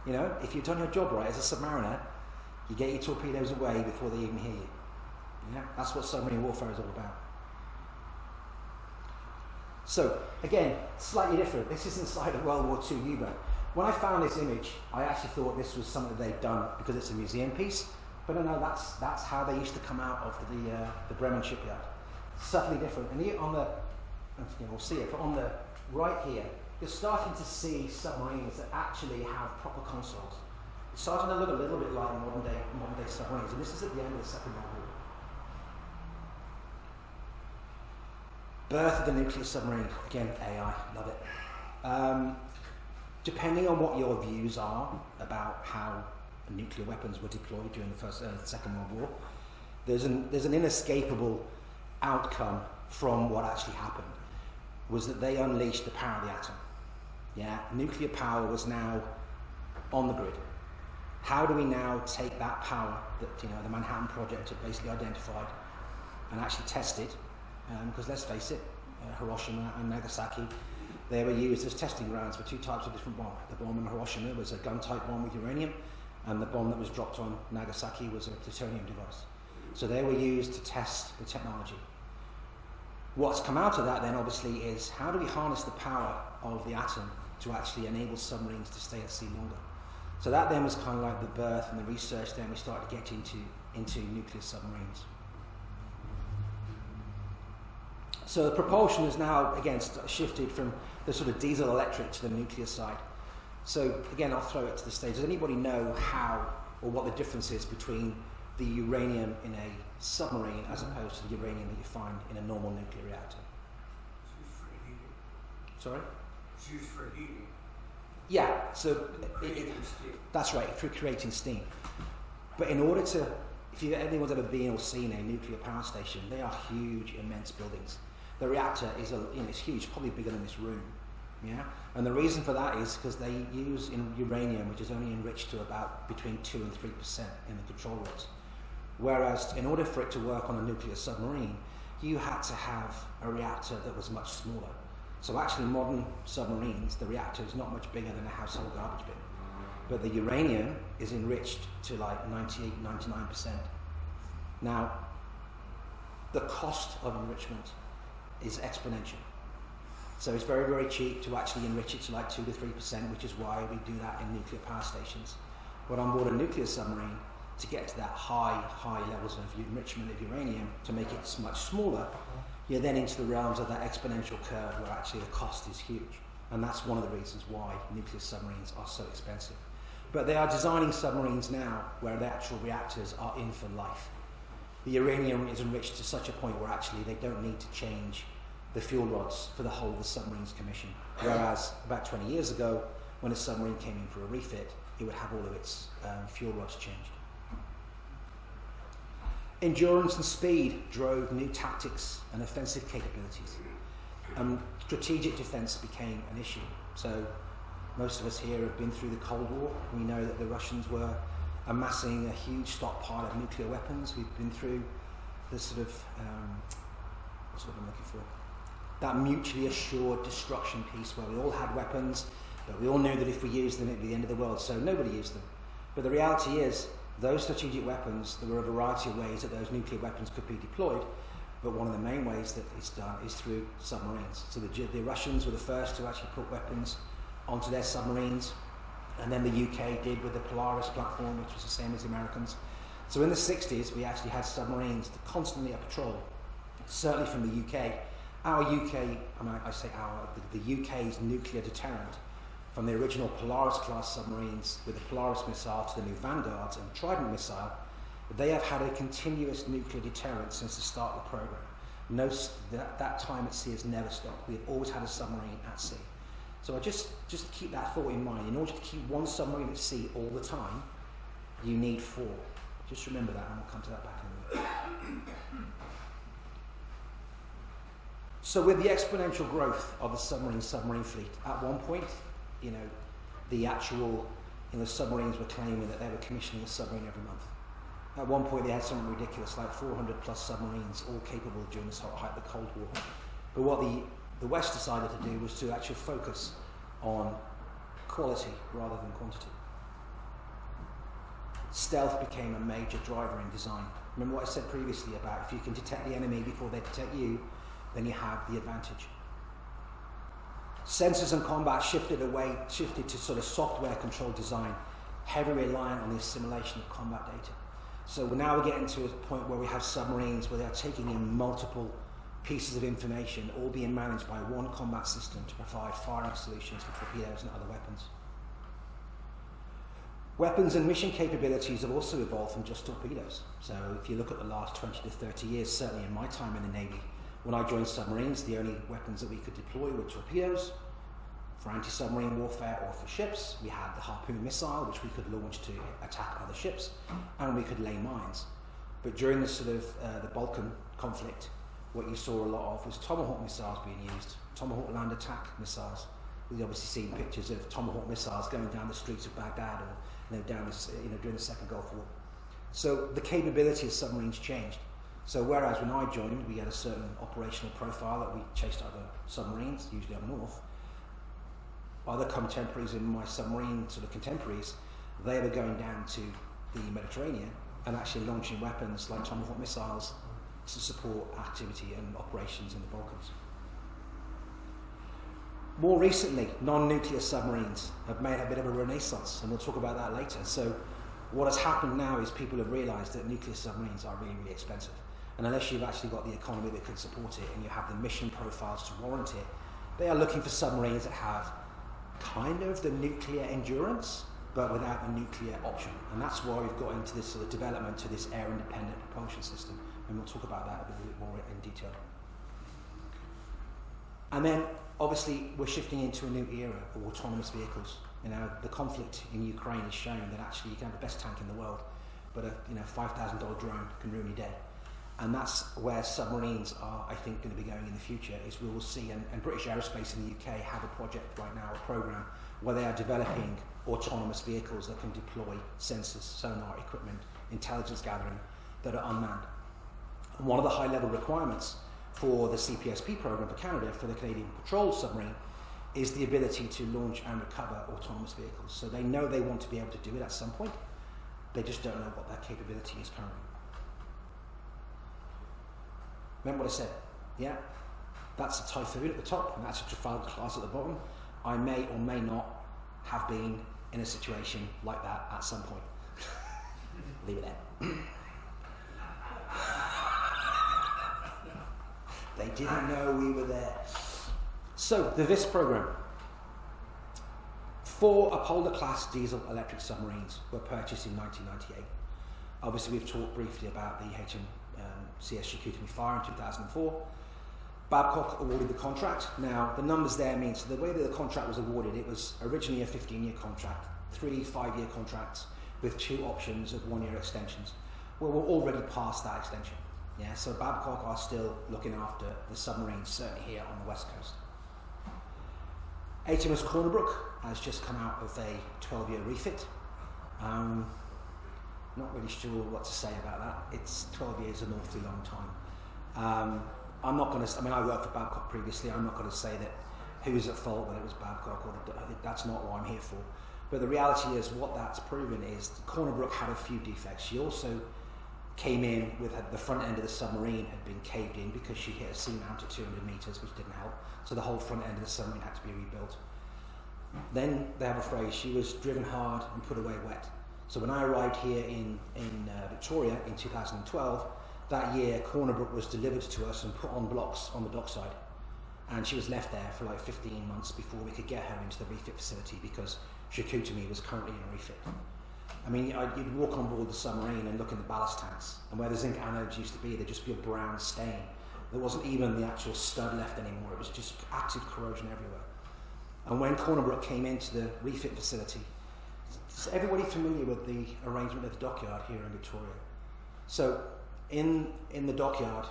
you know, if you've done your job right as a submariner, you get your torpedoes away before they even hear you. Yeah, that's what submarine warfare is all about. So, again, slightly different. This is inside a World War II U-boat. When I found this image, I actually thought this was something they'd done because it's a museum piece. But no, that's how they used to come out of the Bremen shipyard. Subtly different. And here on the, we'll see it, but on the right here, you're starting to see submarines that actually have proper consoles. It's starting to look a little bit like modern day submarines, and this is at the end of the Second World War. Birth of the nuclear submarine. Again, AI, love it. Depending on what your views are about how nuclear weapons were deployed during the Second World War, there's an inescapable outcome from what actually happened, was that they unleashed the power of the atom. Yeah, nuclear power was now on the grid. How do we now take that power that the Manhattan Project had basically identified and actually test it? Because let's face it, Hiroshima and Nagasaki, they were used as testing grounds for 2 types of different bombs. The bomb in Hiroshima was a gun-type bomb with uranium, and the bomb that was dropped on Nagasaki was a plutonium device. So they were used to test the technology. What's come out of that then, obviously, is how do we harness the power of the atom to actually enable submarines to stay at sea longer? So that then was kind of like the birth and the research. Then we started to get into nuclear submarines. So the propulsion has now, again, shifted from the sort of diesel electric to the nuclear side. So again, I'll throw it to the stage. Does anybody know how or what the difference is between the uranium in a submarine as opposed to the uranium that you find in a normal nuclear reactor? It's used for heating. Sorry? It's used for heating. Yeah, so Creating steam. that's right, for creating steam. But in order to, if anyone's ever been or seen a nuclear power station, they are huge, immense buildings. The reactor is it's huge, probably bigger than this room. Yeah, and the reason for that is because they use uranium, which is only enriched to about between 2 and 3% in the control rods. Whereas, in order for it to work on a nuclear submarine, you had to have a reactor that was much smaller. So actually, modern submarines, the reactor is not much bigger than a household garbage bin. But the uranium is enriched to like 98, 99%. Now, the cost of enrichment is exponential. So it's very, very cheap to actually enrich it to like 2 to 3%, which is why we do that in nuclear power stations. But on board a nuclear submarine, to get to that high levels of enrichment of uranium, to make it much smaller, you're then into the realms of that exponential curve where actually the cost is huge. And that's one of the reasons why nuclear submarines are so expensive. But they are designing submarines now where the actual reactors are in for life. The uranium is enriched to such a point where actually they don't need to change the fuel rods for the whole of the submarine's commission. Whereas about 20 years ago, when a submarine came in for a refit, it would have all of its fuel rods changed. Endurance and speed drove new tactics and offensive capabilities. Strategic defense became an issue. So most of us here have been through the Cold War. We know that the Russians were amassing a huge stockpile of nuclear weapons. We've been through the sort of, what's what I'm looking for? that mutually assured destruction piece where we all had weapons, but we all knew that if we used them, it'd be the end of the world, so nobody used them. But the reality is, those strategic weapons, there were a variety of ways that those nuclear weapons could be deployed, but one of the main ways that it's done is through submarines. So the Russians were the first to actually put weapons onto their submarines, and then the UK did with the Polaris platform, which was the same as the Americans. So in the 60s, we actually had submarines constantly at patrol, certainly from the UK. Our UK, I say our, the UK's nuclear deterrent, from the original Polaris-class submarines with the Polaris missile to the new Vanguards and the Trident missile, they have had a continuous nuclear deterrent since the start of the program. That time at sea has never stopped. We have always had a submarine at sea. So I just keep that thought in mind. In order to keep one submarine at sea all the time, you need 4. Just remember that, and we'll come to that back in a minute. So with the exponential growth of the submarine fleet, at one point, the actual submarines were claiming that they were commissioning a submarine every month. At one point they had something ridiculous like 400 plus submarines, all capable during this height of the Cold War. But what the West decided to do was to actually focus on quality rather than quantity. Stealth became a major driver in design. Remember what I said previously about if you can detect the enemy before they detect you, then you have the advantage. Sensors and combat shifted to sort of software-controlled design, heavily reliant on the assimilation of combat data. So now we're getting to a point where we have submarines where they're taking in multiple pieces of information, all being managed by one combat system to provide firing solutions for torpedoes and other weapons. Weapons and mission capabilities have also evolved from just torpedoes. So if you look at the last 20 to 30 years, certainly in my time in the Navy, when I joined submarines, the only weapons that we could deploy were torpedoes for anti-submarine warfare or for ships. We had the Harpoon missile, which we could launch to attack other ships, and we could lay mines. But during the sort of the Balkan conflict, what you saw a lot of was Tomahawk missiles being used, Tomahawk land attack missiles. We've obviously seen pictures of Tomahawk missiles going down the streets of Baghdad or down this, during the Second Gulf War. So the capability of submarines changed. So whereas when I joined, we had a certain operational profile that we chased other submarines, usually up north, other contemporaries in my submarine sort of contemporaries, they were going down to the Mediterranean and actually launching weapons like Tomahawk missiles to support activity and operations in the Balkans. More recently, non-nuclear submarines have made a bit of a renaissance, and we'll talk about that later. So what has happened now is people have realised that nuclear submarines are really, really expensive. And unless you've actually got the economy that could support it and you have the mission profiles to warrant it, they are looking for submarines that have kind of the nuclear endurance, but without the nuclear option. And that's why we've got into this sort of development to this air-independent propulsion system. And we'll talk about that a bit more in detail. And then, obviously, we're shifting into a new era of autonomous vehicles. The conflict in Ukraine has shown that actually you can have the best tank in the world, but a $5,000 drone can ruin your day. And that's where submarines are, I think, going to be going in the future, is we will see, and British Aerospace in the UK have a project right now, a program, where they are developing autonomous vehicles that can deploy sensors, sonar equipment, intelligence gathering, that are unmanned. And one of the high-level requirements for the CPSP program for Canada, for the Canadian Patrol Submarine, is the ability to launch and recover autonomous vehicles. So they know they want to be able to do it at some point, they just don't know what that capability is currently. Remember what I said? Yeah? That's a Typhoon at the top, and that's a Trafalgar class at the bottom. I may or may not have been in a situation like that at some point. Leave it there. They didn't know we were there. So, the VIS program. 4 Apollo-class diesel-electric submarines were purchased in 1998. Obviously, we've talked briefly about the HMCS Shikoutimi fire in 2004. Babcock awarded the contract. Now, the numbers there mean, so the way that the contract was awarded, it was originally a 15-year contract, 3 5-year contracts with 2 options of 1-year extensions. Well, we're already past that extension. Yeah, so Babcock are still looking after the submarines, certainly here on the west coast. HMS Cornerbrook has just come out of a 12-year refit. Not really sure what to say about that. It's 12 years, an awfully long time. I'm not going to. I mean, I worked for Babcock previously. I'm not going to say that who's at fault, whether it was Babcock or that's not what I'm here for. But the reality is, what that's proven is Corner Brook had a few defects. She also came in with the front end of the submarine had been caved in because she hit a sea mount at 200 meters, which didn't help. So the whole front end of the submarine had to be rebuilt. Then they have a phrase: she was driven hard and put away wet. So when I arrived here in Victoria in 2012, that year Corner Brook was delivered to us and put on blocks on the dockside. And she was left there for like 15 months before we could get her into the refit facility because Shikoutimi was currently in refit. I mean, you'd walk on board the submarine and look in the ballast tanks, and where the zinc anodes used to be, there'd just be a brown stain. There wasn't even the actual stud left anymore. It was just active corrosion everywhere. And when Corner Brook came into the refit facility, is everybody familiar with the arrangement of the dockyard here in Victoria? So in the dockyard,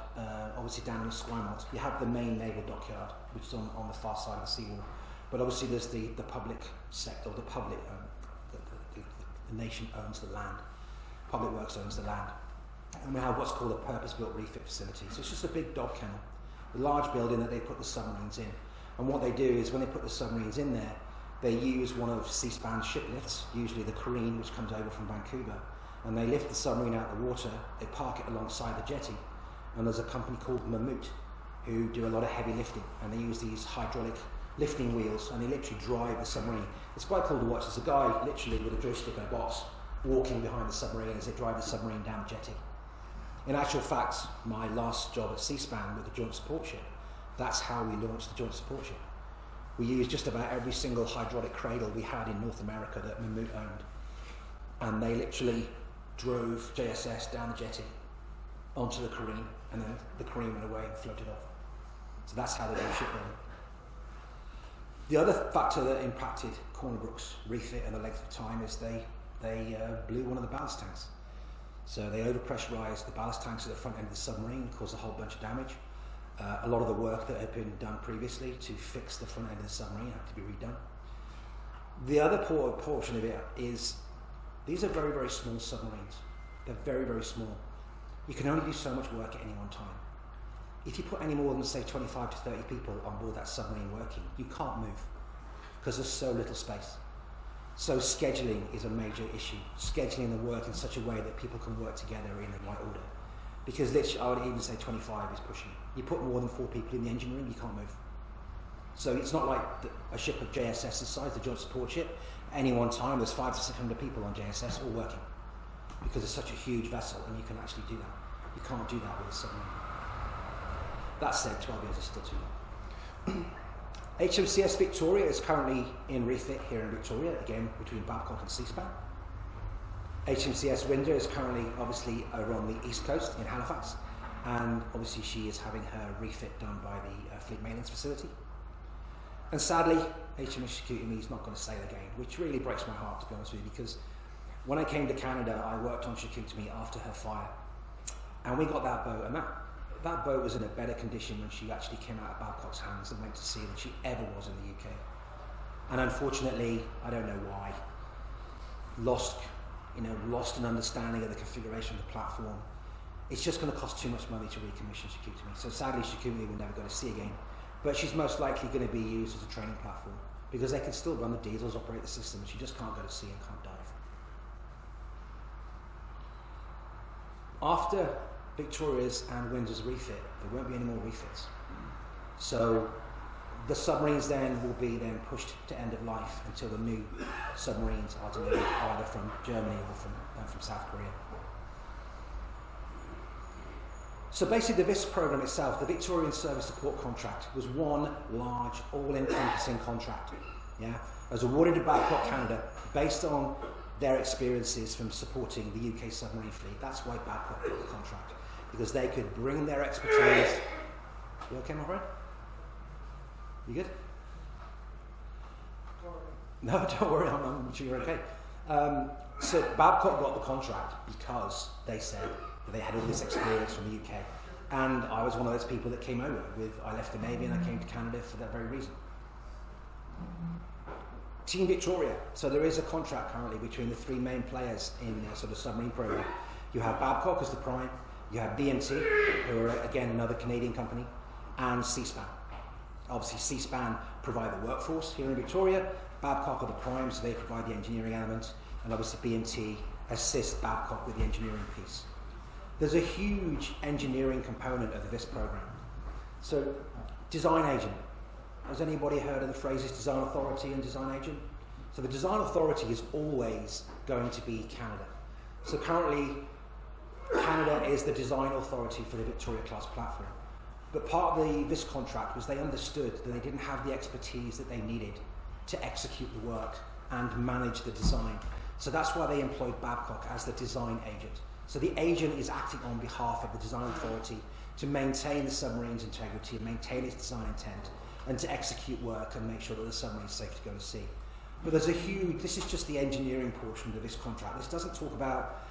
obviously down in the Squimalt, you have the main naval dockyard, which is on the far side of the seawall. But obviously there's the public sector, the public, the nation owns the land. Public Works owns the land. And we have what's called a purpose-built refit facility. So it's just a big dog kennel, a large building that they put the submarines in. And what they do is when they put the submarines in there, they use one of Seaspan's ship lifts, usually the Careen, which comes over from Vancouver, and they lift the submarine out of the water, they park it alongside the jetty, and there's a company called Mammoet who do a lot of heavy lifting, and they use these hydraulic lifting wheels, and they literally drive the submarine. It's quite cool to watch. There's a guy literally with a joystick and a box walking behind the submarine as they drive the submarine down the jetty. In actual fact, my last job at Seaspan with the Joint Support Ship, that's how we launched the Joint Support Ship. We used just about every single hydraulic cradle we had in North America that Mammoet owned, and they literally drove JSS down the jetty onto the Careen, and then the Careen went away and floated off. So that's how they do shipbuilding. The other factor that impacted Corner Brook's refit and the length of time is they blew one of the ballast tanks. So they overpressurized the ballast tanks at the front end of the submarine, caused a whole bunch of damage. A lot of the work that had been done previously to fix the front end of the submarine had to be redone. The other portion of it is these are very, very small submarines. They're very, very small. You can only do so much work at any one time. If you put any more than, say, 25 to 30 people on board that submarine working, you can't move because there's so little space. So scheduling is a major issue. Scheduling the work in such a way that people can work together in the right order. Because literally, I would even say 25 is pushing it. You put more than 4 people in the engine room, you can't move. So it's not like a ship of JSS's size, the Joint Support Ship. At any one time, there's 500 to 600 people on JSS all working because it's such a huge vessel, and you can actually do that. You can't do that with a submarine. That said, 12 years is still too long. HMCS Victoria is currently in refit here in Victoria, again between Babcock and Seaspan. HMCS Windsor is currently obviously over on the east coast in Halifax, and obviously she is having her refit done by the Fleet Maintenance Facility. And sadly, HMS Shikoutimi is not going to sail again, which really breaks my heart, to be honest with you, because when I came to Canada, I worked on Shikoutimi after her fire, and we got that boat, and that boat was in a better condition when she actually came out of Babcock's hands and went to sea than she ever was in the UK. And unfortunately, I don't know why, lost an understanding of the configuration of the platform. It's just going to cost too much money to recommission Shikoutimi. So sadly, Shikoutimi will never go to sea again. But she's most likely going to be used as a training platform because they can still run the diesels, operate the system, and she just can't go to sea and can't dive. After Victoria's and Windsor's refit, there won't be any more refits. So the submarines then will be then pushed to end of life until the new submarines are delivered either from Germany or from South Korea. So basically the VIS program itself, the Victorian Service Support Contract, was one large, all-encompassing contract. Yeah, it was awarded to Babcock Canada based on their experiences from supporting the UK submarine fleet. That's why Babcock got the contract, because they could bring their expertise. You okay, my friend? You good? No, don't worry, I'm sure you're okay. So Babcock got the contract because they said that they had all this experience from the UK. And I was one of those people that came over I left the Navy and I came to Canada for that very reason. Team Victoria. So there is a contract currently between the 3 main players in the sort of submarine program. You have Babcock as the prime, you have BMT, who are again another Canadian company, and C-SPAN. Obviously, C-SPAN provide the workforce here in Victoria, Babcock are the prime, so they provide the engineering element, and obviously B&T assist Babcock with the engineering piece. There's a huge engineering component of this program. So, design agent. Has anybody heard of the phrases design authority and design agent? So the design authority is always going to be Canada. So currently, Canada is the design authority for the Victoria-class platform. But part of this contract was they understood that they didn't have the expertise that they needed to execute the work and manage the design. So that's why they employed Babcock as the design agent. So the agent is acting on behalf of the design authority to maintain the submarine's integrity, maintain its design intent, and to execute work and make sure that the submarine is safe to go to sea. But there's a huge, this is just the engineering portion of this contract. This doesn't talk about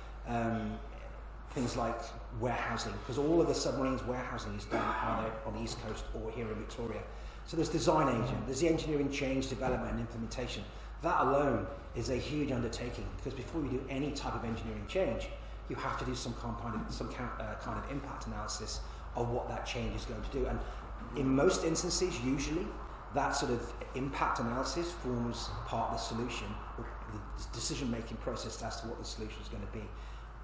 things like warehousing, because all of the submarines' warehousing is done either on the East Coast or here in Victoria. So there's design agent, there's the engineering change, development and implementation. That alone is a huge undertaking, because before you do any type of engineering change, you have to do some kind of impact analysis of what that change is going to do. And in most instances, usually, that sort of impact analysis forms part of the solution, or the decision-making process as to what the solution is going to be.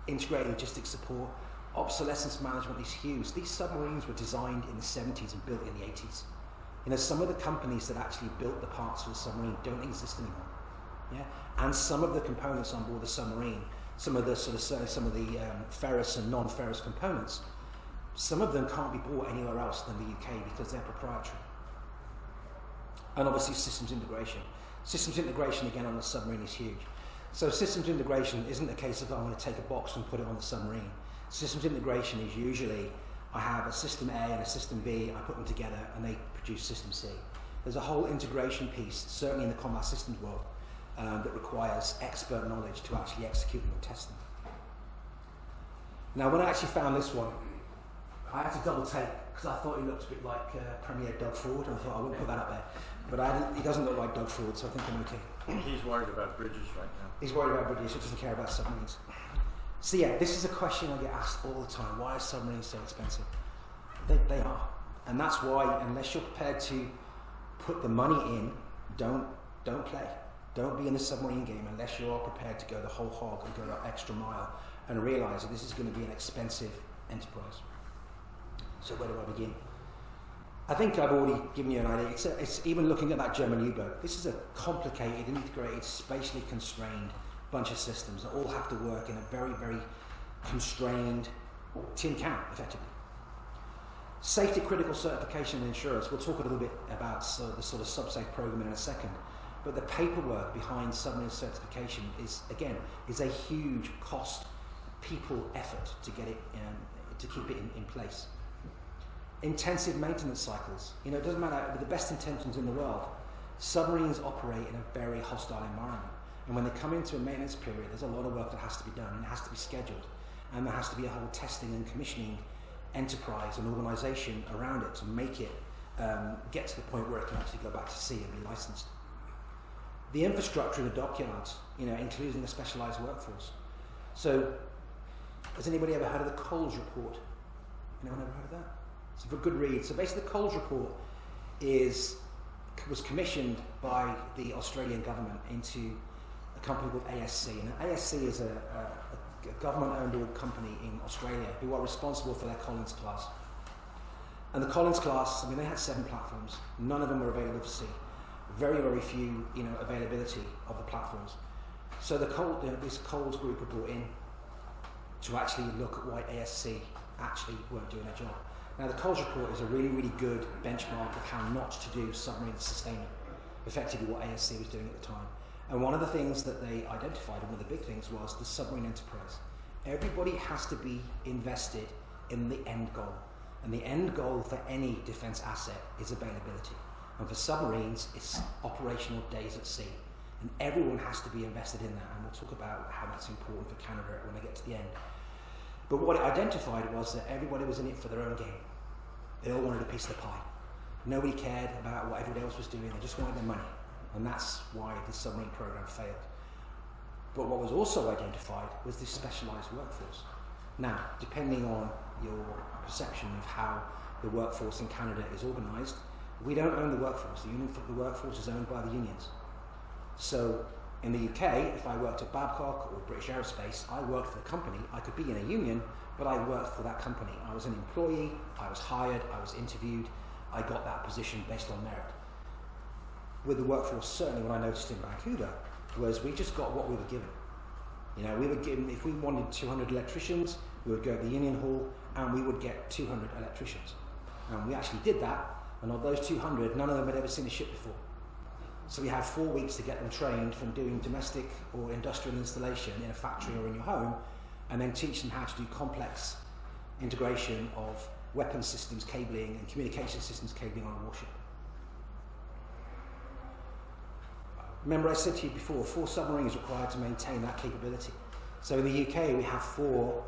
Integrated logistics support, obsolescence management is huge. These submarines were designed in the 70s and built in the 80s. You know, some of the companies that actually built the parts for the submarine don't exist anymore. Yeah, and some of the components on board the submarine, some of the ferrous and non-ferrous components, some of them can't be bought anywhere else than the UK because they're proprietary. And obviously systems integration. Systems integration again on the submarine is huge. So systems integration isn't a case of I'm going to take a box and put it on the submarine. Systems integration is usually I have a system A and a system B, I put them together and they produce system C. There's a whole integration piece, certainly in the combat systems world, that requires expert knowledge to actually execute them and test them. Now when I actually found this one, I had to double take because I thought he looked a bit like Premier Doug Ford, and I thought I wouldn't put that up there. But he doesn't look like Doug Ford, so I think I'm okay. He's worried about bridges right now. He's worried about bridges, he doesn't care about submarines. So yeah, this is a question I get asked all the time. Why are submarines so expensive? They are. And that's why, unless you're prepared to put the money in, don't play. Don't be in the submarine game unless you are prepared to go the whole hog and go that extra mile and realise that this is going to be an expensive enterprise. So where do I begin? I think I've already given you an idea. It's even looking at that German U-boat. This is a complicated, integrated, spatially constrained bunch of systems that all have to work in a very, very constrained tin can, effectively. Safety critical certification and insurance. We'll talk a little bit about the sort of SubSafe program in a second. But the paperwork behind submarine certification is a huge cost, people effort to get it to keep it in place. Intensive maintenance cycles. You know, it doesn't matter, with the best intentions in the world, submarines operate in a very hostile environment. And when they come into a maintenance period, there's a lot of work that has to be done, and it has to be scheduled. And there has to be a whole testing and commissioning enterprise and organisation around it to make it get to the point where it can actually go back to sea and be licensed. The infrastructure in the dockyards, you know, including a specialised workforce. So, has anybody ever heard of the Coles report? Anyone ever heard of that? It's a good read. So basically the Coles report was commissioned by the Australian government into a company called ASC. And ASC is a government-owned company in Australia who are responsible for their Collins class. And the Collins class, I mean, they had 7 platforms. None of them were available for sea. Very, very few, you know, availability of the platforms. So this Coles group were brought in to actually look at why ASC actually weren't doing their job. Now, the Coles report is a really, really good benchmark of how not to do submarine sustainment, effectively what ASC was doing at the time. And one of the things that they identified, and one of the big things, was the submarine enterprise. Everybody has to be invested in the end goal. And the end goal for any defence asset is availability. And for submarines, it's operational days at sea. And everyone has to be invested in that. And we'll talk about how that's important for Canada when I get to the end. But what it identified was that everybody was in it for their own game. They all wanted a piece of the pie. Nobody cared about what everybody else was doing. They just wanted their money. And that's why the submarine program failed. But what was also identified was this specialised workforce. Now, depending on your perception of how the workforce in Canada is organised. We don't own the workforce. The workforce is owned by the unions. So in the UK, if I worked at Babcock or British Aerospace, I worked for the company. I could be in a union, but I worked for that company. I was an employee, I was hired, I was interviewed, I got that position based on merit. With the workforce, certainly what I noticed in Vancouver was we just got what we were given. You know, we were given, if we wanted 200 electricians, we would go to the union hall and we would get 200 electricians. And we actually did that, and of those 200, none of them had ever seen a ship before. So we had 4 weeks to get them trained from doing domestic or industrial installation in a factory or in your home, and then teach them how to do complex integration of weapons systems cabling and communication systems cabling on a warship. Remember I said to you before, 4 submarines required to maintain that capability. So in the UK we have 4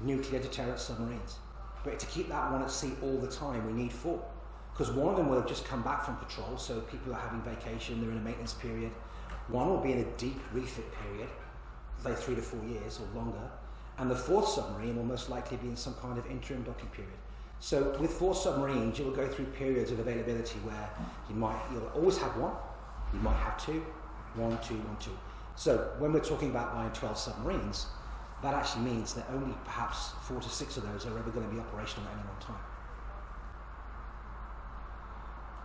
nuclear deterrent submarines. But to keep that one at sea all the time we need 4. Because one of them will have just come back from patrol, so people are having vacation, they're in a maintenance period. One will be in a deep refit period, say 3 to 4 years or longer. And the 4th submarine will most likely be in some kind of interim docking period. So with 4 submarines, you will go through periods of availability where you'll always have one, you might have 2, 1, 2, 1, 2. So when we're talking about buying 12 submarines, that actually means that only perhaps 4 to 6 of those are ever going to be operational at any one time.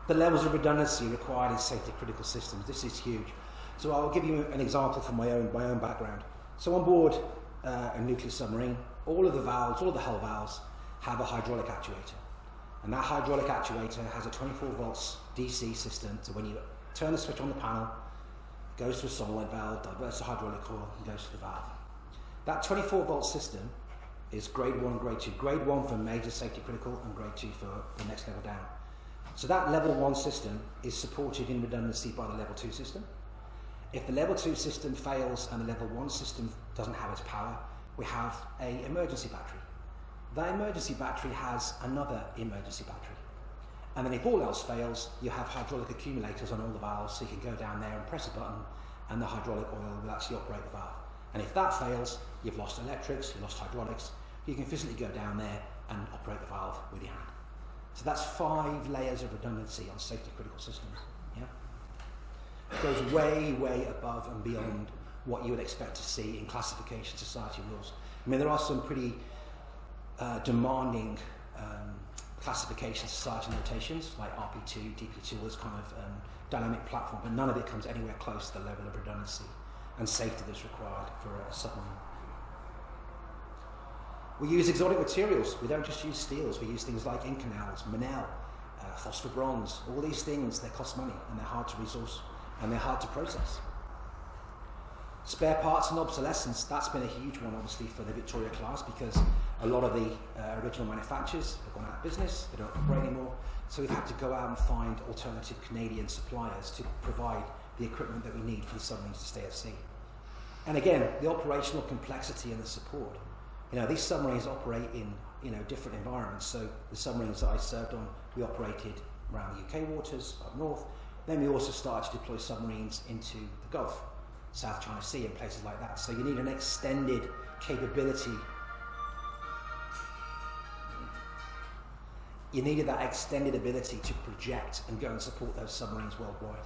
The levels of redundancy required in safety critical systems, this is huge. So I'll give you an example from my own background. So on board a nuclear submarine, all of the valves, all of the hull valves have a hydraulic actuator. And that hydraulic actuator has a 24 volts DC system, so when you turn the switch on the panel, it goes to a solenoid valve, diverts the hydraulic oil, and goes to the valve. That 24 volt system is grade 1 and grade 2. Grade 1 for major safety critical and grade 2 for the next level down. So that level 1 system is supported in redundancy by the level 2 system. If the level 2 system fails and the level 1 system doesn't have its power, we have an emergency battery. That emergency battery has another emergency battery. And then if all else fails, you have hydraulic accumulators on all the valves, so you can go down there and press a button and the hydraulic oil will actually operate the valve. And if that fails, you've lost electrics, you've lost hydraulics, you can physically go down there and operate the valve with your hand. So that's 5 layers of redundancy on safety critical systems. Yeah? It goes way, way above and beyond what you would expect to see in classification society rules. I mean, there are some pretty demanding classification society notations like RP2, DP2, all this kind of dynamic platform, but none of it comes anywhere close to the level of redundancy and safety that's required for a submarine. We use exotic materials. We don't just use steels. We use things like Inconels, Manel, phosphor bronze. All these things, they cost money and they're hard to resource and they're hard to process. Spare parts and obsolescence, that's been a huge one obviously for the Victoria class because a lot of the original manufacturers have gone out of business, they don't operate anymore, so we've had to go out and find alternative Canadian suppliers to provide the equipment that we need for the submarines to stay at sea. And again, the operational complexity and the support. You know, these submarines operate in different environments, so the submarines that I served on, we operated around the UK waters, up north, then we also started to deploy submarines into the Gulf, South China Sea and places like that. So you need an extended capability. You needed that extended ability to project and go and support those submarines worldwide.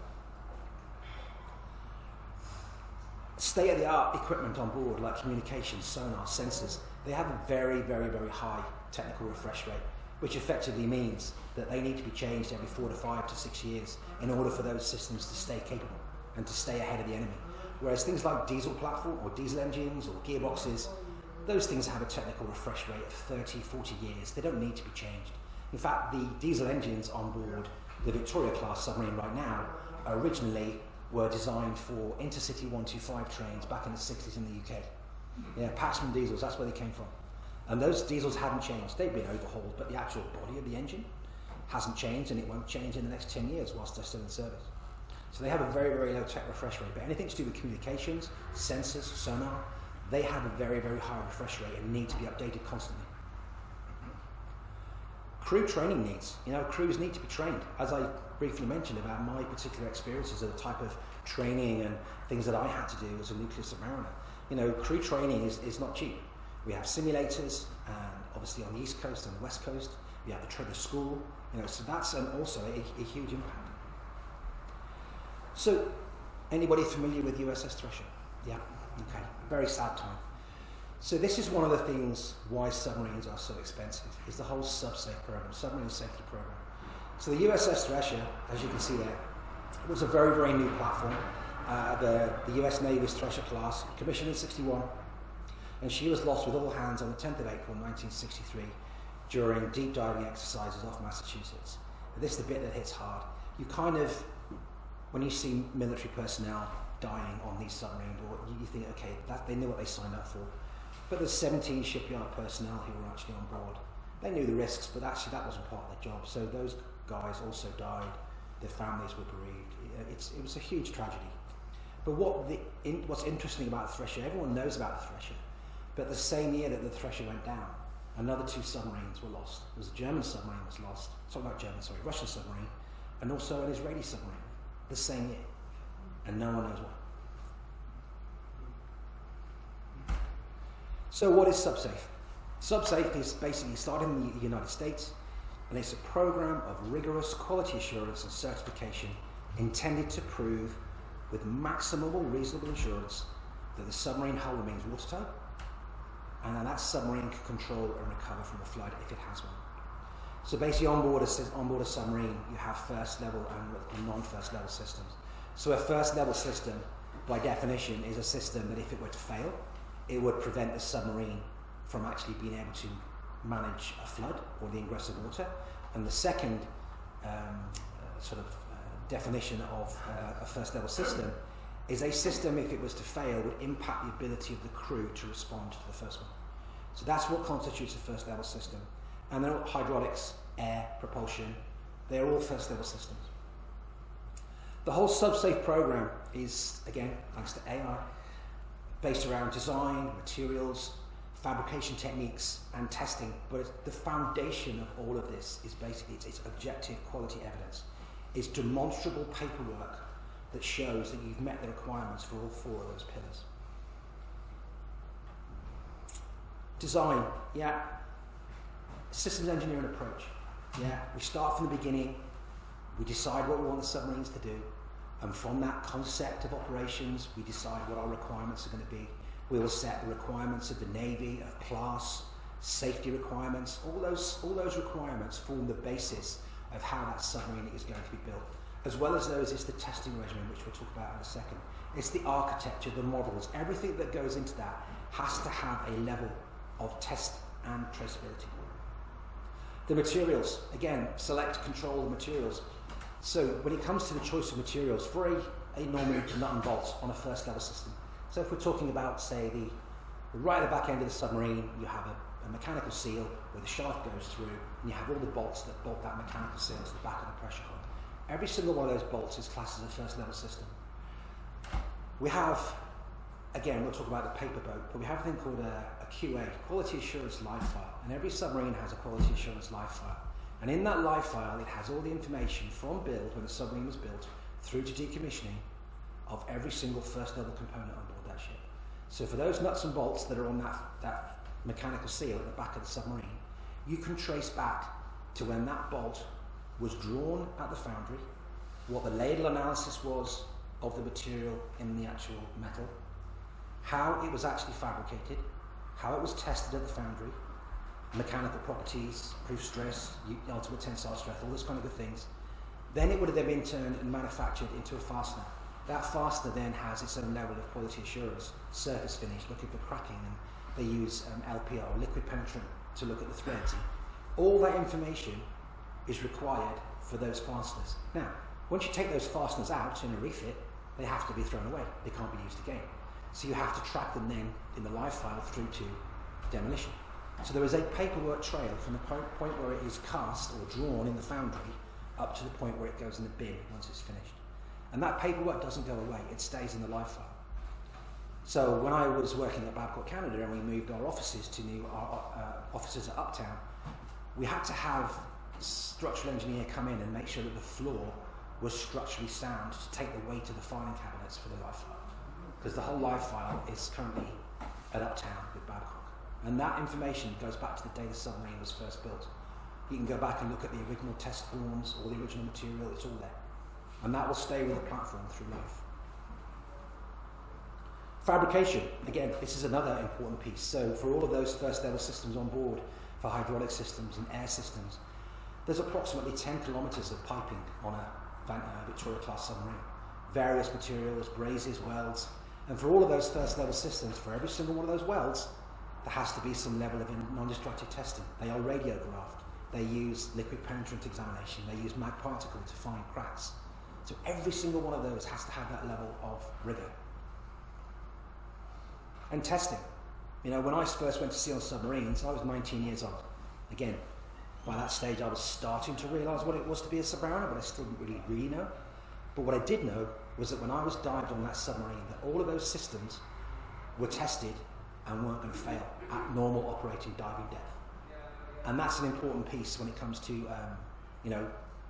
State-of-the-art equipment on board, like communications, sonar, sensors, they have a very, very, very high technical refresh rate, which effectively means that they need to be changed every 4 to 5 to 6 years in order for those systems to stay capable and to stay ahead of the enemy. Whereas things like diesel platform or diesel engines or gearboxes, those things have a technical refresh rate of 30, 40 years. They don't need to be changed. In fact, the diesel engines on board the Victoria class submarine right now originally were designed for intercity 125 trains back in the 60s in the UK. Yeah, Paxman diesels, that's where they came from. And those diesels haven't changed. They've been overhauled, but the actual body of the engine hasn't changed, and it won't change in the next 10 years whilst they're still in service. So they have a very, very low tech refresh rate, but anything to do with communications, sensors, sonar, they have a very, very high refresh rate and need to be updated constantly. Crew training needs. Crews need to be trained. As I briefly mentioned about my particular experiences of the type of training and things that I had to do as a nuclear submariner. Crew training is not cheap. We have simulators, and obviously on the East Coast and the West Coast, the school, so that's also a huge impact. So, anybody familiar with USS Thresher? Yeah, okay, very sad time. So this is one of the things why submarines are so expensive, is the whole SubSafe program, submarine safety program. So the USS Thresher, as you can see there, was a very, very new platform. The US Navy's Thresher class, commissioned in '61, and she was lost with all hands on the 10th of April 1963 during deep diving exercises off Massachusetts. And this is the bit that hits hard. You kind of, when you see military personnel dying on these submarines, or you think, okay, they knew what they signed up for. But there's 17 shipyard personnel who were actually on board. They knew the risks, but actually that wasn't part of their job. So those guys also died. Their families were bereaved. It was a huge tragedy. But what's interesting about the Thresher, everyone knows about the Thresher, but the same year that the Thresher went down, another 2 submarines were lost. There was a German submarine was lost, Russian submarine, and also an Israeli submarine, the same year. And no one knows why. So what is SubSafe? SubSafe is basically started in the United States, and it's a program of rigorous quality assurance and certification intended to prove with maximum reasonable assurance that the submarine hull remains watertight, and then that submarine can control and recover from a flood if it has one. So basically on board a submarine, you have first level and non-first level systems. So a first level system, by definition, is a system that if it were to fail, it would prevent the submarine from actually being able to manage a flood or the ingress of water. And the second definition of a first level system is a system, if it was to fail, would impact the ability of the crew to respond to the first one. So that's what constitutes a first level system. And they're all hydraulics, air, propulsion, they're all first level systems. The whole SubSafe program is, again, thanks to AI, based around design, materials, fabrication techniques, and testing. But the foundation of all of this is basically it's objective quality evidence. It's demonstrable paperwork that shows that you've met the requirements for all 4 of those pillars. Design, yeah. Systems engineering approach, yeah. We start from the beginning, we decide what we want the submarines to do, and from that concept of operations, we decide what our requirements are going to be. We will set the requirements of the Navy, of class, safety requirements. All those requirements form the basis of how that submarine is going to be built. As well as those, it's the testing regimen, which we'll talk about in a second. It's the architecture, the models, everything that goes into that has to have a level of test and traceability. The materials, again, select, control the materials. So when it comes to the choice of materials, for a normal nut and bolt on a first level system, so if we're talking about, say, the right at the back end of the submarine, you have a mechanical seal where the shaft goes through, and you have all the bolts that bolt that mechanical seal to the back of the pressure hull. Every single one of those bolts is classed as a first level system. We have, again, we'll talk about the paper boat, but we have a thing called a QA, Quality Assurance Live File, and every submarine has a Quality Assurance Live File. And in that live file, it has all the information from build, when the submarine was built, through to decommissioning of every single first level component on board that ship. So for those nuts and bolts that are on that mechanical seal at the back of the submarine, you can trace back to when that bolt was drawn at the foundry, what the ladle analysis was of the material in the actual metal, how it was actually fabricated, how it was tested at the foundry, mechanical properties, proof stress, ultimate tensile strength, all those kind of good things. Then it would have then been turned and manufactured into a fastener. That fastener then has its own level of quality assurance, surface finish, looking for cracking, and they use LPR, liquid penetrant, to look at the threads. All that information is required for those fasteners. Now, once you take those fasteners out in a refit, they have to be thrown away. They can't be used again. So you have to track them then in the live file through to demolition. So there is a paperwork trail from the point where it is cast or drawn in the foundry up to the point where it goes in the bin once it's finished. And that paperwork doesn't go away, it stays in the live file. So when I was working at Babcock Canada and we moved our offices to our offices at Uptown, we had to have a structural engineer come in and make sure that the floor was structurally sound to take the weight of the filing cabinets for the live file. Because the whole live file is currently at Uptown with Babcock. And that information goes back to the day the submarine was first built. You can go back and look at the original test forms or the original material, it's all there. And that will stay with the platform through life. Fabrication, again, this is another important piece. So for all of those first level systems on board, for hydraulic systems and air systems, there's approximately 10 kilometers of piping on a Victoria class submarine. Various materials, brazes, welds, and for all of those first level systems, for every single one of those welds, there has to be some level of non-destructive testing. They are radiographed. They use liquid penetrant examination. They use mag particle to find cracks. So every single one of those has to have that level of rigor. And testing. You know, when I first went to sea on submarines, I was 19 years old. Again, by that stage I was starting to realise what it was to be a submariner, but I still didn't really know. But what I did know was that when I was dived on that submarine, that all of those systems were tested and weren't going to fail at normal operating diving depth. And that's an important piece when it comes to you know,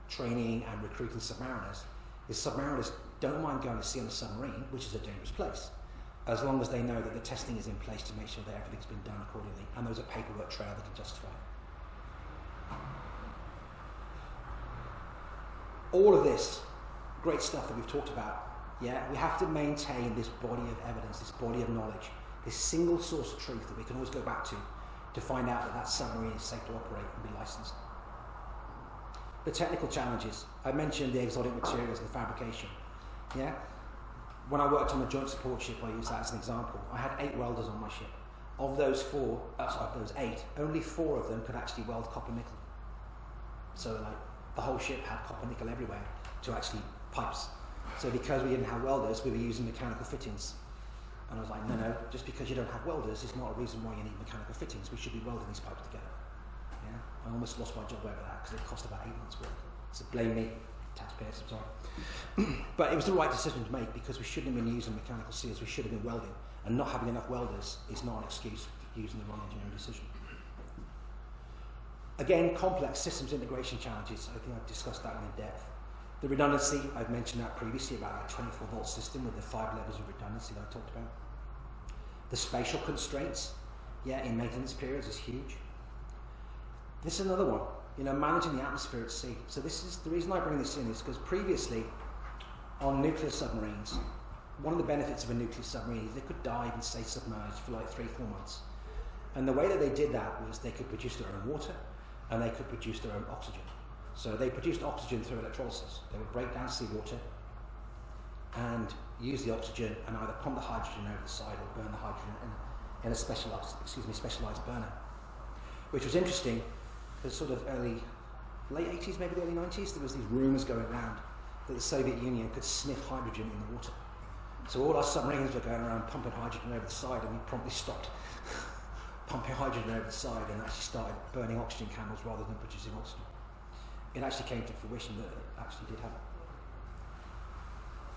training and recruiting submariners, is submariners don't mind going to sea on a submarine, which is a dangerous place, as long as they know that the testing is in place to make sure that everything's been done accordingly and there's a paperwork trail that can justify it. All of this great stuff that we've talked about, yeah, we have to maintain this body of evidence, this body of knowledge, this single source of truth that we can always go back to find out that that submarine is safe to operate and be licensed. The technical challenges, I mentioned the exotic materials and the fabrication, yeah? When I worked on the joint support ship, I use that as an example. I had 8 welders on my ship. Of those 8, only 4 of them could actually weld copper nickel. So like the whole ship had copper nickel everywhere to actually pipes. So because we didn't have welders, we were using mechanical fittings. And I was like, no, just because you don't have welders is not a reason why you need mechanical fittings. We should be welding these pipes together. Yeah? I almost lost my job over that because it cost about 8 months' work. So blame me, taxpayers, I'm sorry. But it was the right decision to make because we shouldn't have been using mechanical seals, we should have been welding. And not having enough welders is not an excuse for using the wrong engineering decision. Again, complex systems integration challenges. I think I've discussed that one in depth. The redundancy, I've mentioned that previously about that 24-volt system with the 5 levels of redundancy that I talked about. The spatial constraints, yeah, in maintenance periods is huge. This is another one, you know, managing the atmosphere at sea. So this is, the reason I bring this in is because previously on nuclear submarines, one of the benefits of a nuclear submarine is they could dive and stay submerged for like 3-4 months. And the way that they did that was they could produce their own water and they could produce their own oxygen. So they produced oxygen through electrolysis. They would break down seawater and use the oxygen and either pump the hydrogen over the side or burn the hydrogen in a specialized burner. Which was interesting, because sort of late 80s, maybe the early 90s, there was these rumours going around that the Soviet Union could sniff hydrogen in the water. So all our submarines were going around pumping hydrogen over the side, and we promptly stopped pumping hydrogen over the side and actually started burning oxygen candles rather than producing oxygen. It actually came to fruition that it actually did happen.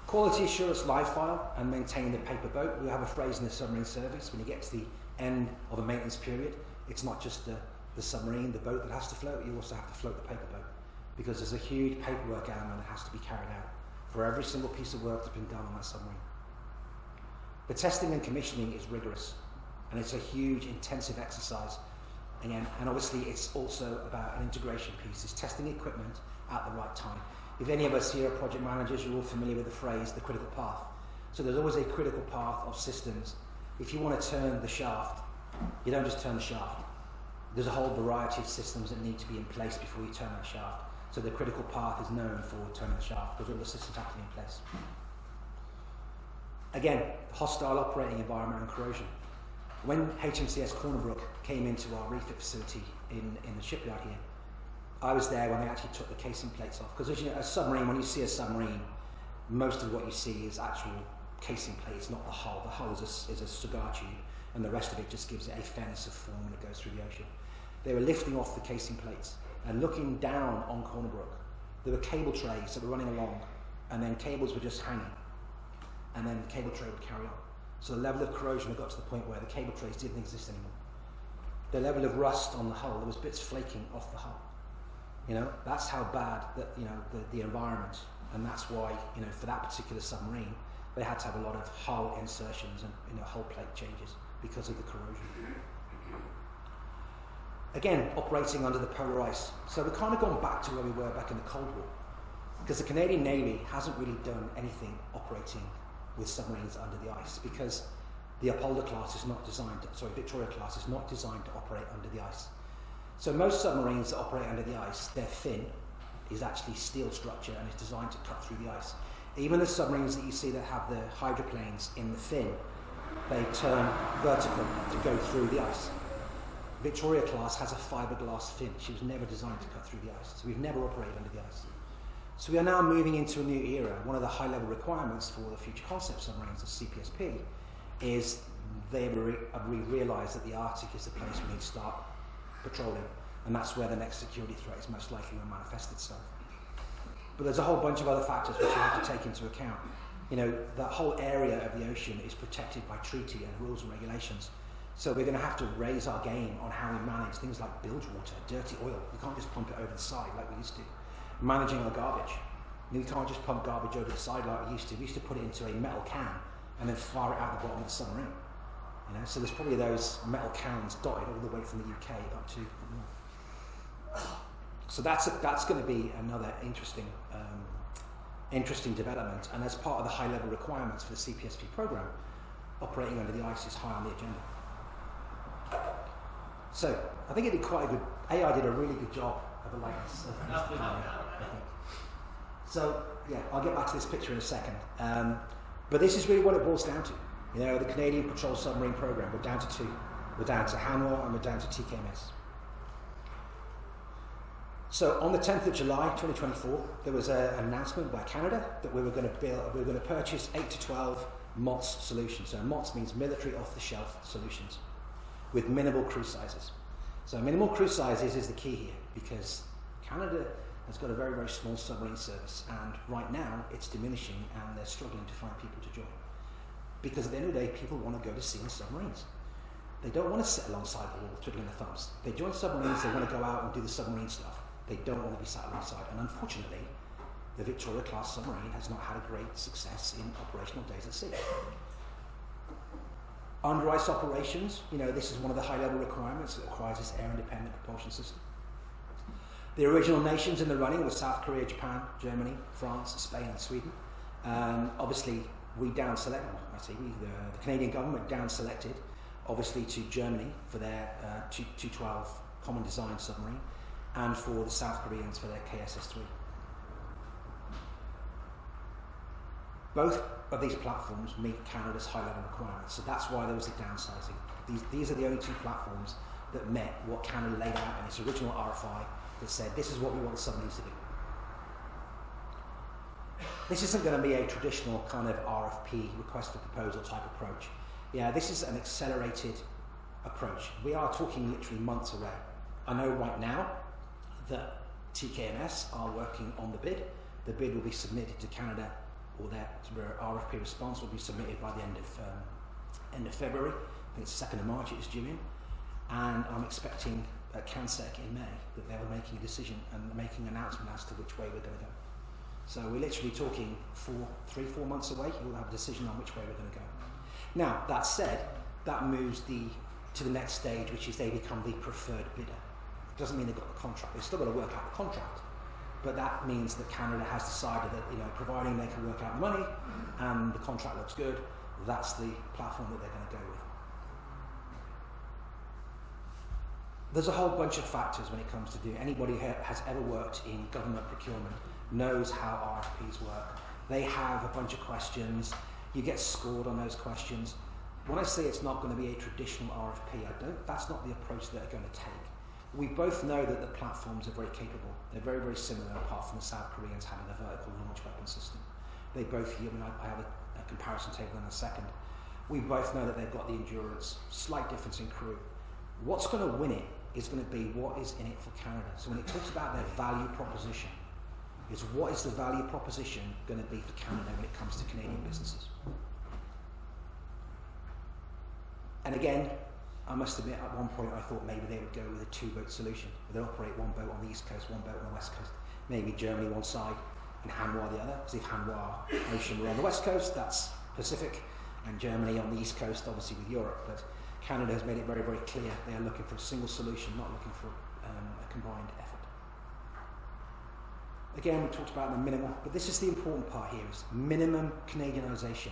Quality assurance live file and maintain the paper boat. We have a phrase in the submarine service, when you get to the end of a maintenance period, it's not just the submarine, the boat that has to float, you also have to float the paper boat, because there's a huge paperwork element that has to be carried out for every single piece of work that's been done on that submarine. The testing and commissioning is rigorous, and it's a huge intensive exercise. Again, and obviously it's also about an integration piece, it's testing equipment at the right time. If any of us here are project managers, you're all familiar with the phrase, the critical path. So there's always a critical path of systems. If you want to turn the shaft, you don't just turn the shaft. There's a whole variety of systems that need to be in place before you turn that shaft. So the critical path is known for turning the shaft because all the systems have to be in place. Again, hostile operating environment and corrosion. When HMCS Cornerbrook came into our refit facility in the shipyard here, I was there when they actually took the casing plates off. Because as you know, a submarine, when you see a submarine, most of what you see is actual casing plates, not the hull. The hull is a cigar tube, and the rest of it just gives it a fairness of form when it goes through the ocean. They were lifting off the casing plates and looking down on Cornerbrook. There were cable trays that were running along, and then cables were just hanging, and then the cable tray would carry on. So the level of corrosion had got to the point where the cable trays didn't exist anymore. The level of rust on the hull, there was bits flaking off the hull. You know, that's how bad that, you know, the environment, and that's why, you know, for that particular submarine, they had to have a lot of hull insertions and, you know, hull plate changes because of the corrosion. again, operating under the polar ice. So we've kind of gone back to where we were back in the Cold War, because the Canadian Navy hasn't really done anything operating with submarines under the ice, because the Victoria class is not designed to operate under the ice. So most submarines that operate under the ice, their fin is actually steel structure and is designed to cut through the ice. Even the submarines that you see that have the hydroplanes in the fin, they turn vertical to go through the ice. Victoria class has a fiberglass fin. She was never designed to cut through the ice. So we've never operated under the ice. So we are now moving into a new era. One of the high-level requirements for the future concept submarines of CPSP is they realise that the Arctic is the place we need to start patrolling, and that's where the next security threat is most likely to manifest itself. But there's a whole bunch of other factors which you have to take into account. You know, that whole area of the ocean is protected by treaty and rules and regulations. So we're going to have to raise our game on how we manage things like bilge water, dirty oil. You can't just pump it over the side like we used to. Managing our garbage. You can't just pump garbage over the side like we used to. We used to put it into a metal can and then fire it out the bottom of the submarine. You know, so there's probably those metal cans dotted all the way from the UK up to the north. So that's going to be another interesting development. And as part of the high-level requirements for the CPSP program, operating under the ice is high on the agenda. So I think it did quite a good. AI did a really good job of the likeness of Mr. Canary, I think. So yeah, I'll get back to this picture in a second. But this is really what it boils down to. You know, the Canadian Patrol Submarine Project. We're down to two. We're down to Hanwha and we're down to TKMS. So on the 10th of July 2024, there was an announcement by Canada that we were going to purchase 8 to 12 MOTS solutions. So MOTS means military off-the-shelf solutions with minimal crew sizes. So minimal crew sizes is the key here, because Canada has got a very, very small submarine service, and right now it's diminishing and they're struggling to find people to join. Because at the end of the day, people want to go to sea in submarines. They don't want to sit alongside the wall twiddling their thumbs. They join submarines, they want to go out and do the submarine stuff. They don't want to be sat alongside. And unfortunately, the Victoria class submarine has not had a great success in operational days at sea. Under ice operations, you know, this is one of the high-level requirements that requires this air-independent propulsion system. The original nations in the running were South Korea, Japan, Germany, France, Spain, and Sweden. Obviously, we down-selected, the Canadian government down-selected, obviously, to Germany for their 212 common design submarine, and for the South Koreans for their KSS-3. Both of these platforms meet Canada's high-level requirements, so that's why there was a downsizing. These are the only two platforms that met what Canada laid out in its original RFI that said, this is what we want the submarines to do. This isn't going to be a traditional kind of RFP, request for proposal type approach. Yeah, this is an accelerated approach. We are talking literally months away. I know right now that TKMS are working on the bid. The bid will be submitted to Canada, or their RFP response will be submitted by the end of February. I think it's the 2nd of March it is due in. And I'm expecting at CanSec in May that they were making a decision and making an announcement as to which way we're going to go. So we're literally talking 3-4 months away. We'll have a decision on which way we're going to go. Now, that said, that moves to the next stage, which is they become the preferred bidder. It doesn't mean they've got the contract. They've still got to work out the contract. But that means that Canada has decided that, you know, providing they can work out the money and the contract looks good, that's the platform that they're going to go with. There's a whole bunch of factors when it comes to doing. Anybody who has ever worked in government procurement knows how RFPs work. They have a bunch of questions. You get scored on those questions. When I say it's not going to be a traditional RFP, that's not the approach that they're going to take. We both know that the platforms are very capable. They're very, very similar, apart from the South Koreans having a vertical launch weapon system. They both, I have a comparison table in a second. We both know that they've got the endurance, slight difference in crew. What's going to win it is going to be what is in it for Canada. So when it talks about their value proposition, is what is the value proposition going to be for Canada when it comes to Canadian businesses? And again, I must admit, at one point I thought maybe they would go with a 2-boat solution. They'd operate one boat on the east coast, one boat on the west coast. Maybe Germany one side and Hanwha the other. Because if Hanwha Ocean were on the west coast, that's Pacific, and Germany on the east coast, obviously with Europe. But Canada has made it very, very clear they are looking for a single solution, not looking for a combined effort. Again, we talked about the minimum, but this is the important part here, is minimum Canadianisation.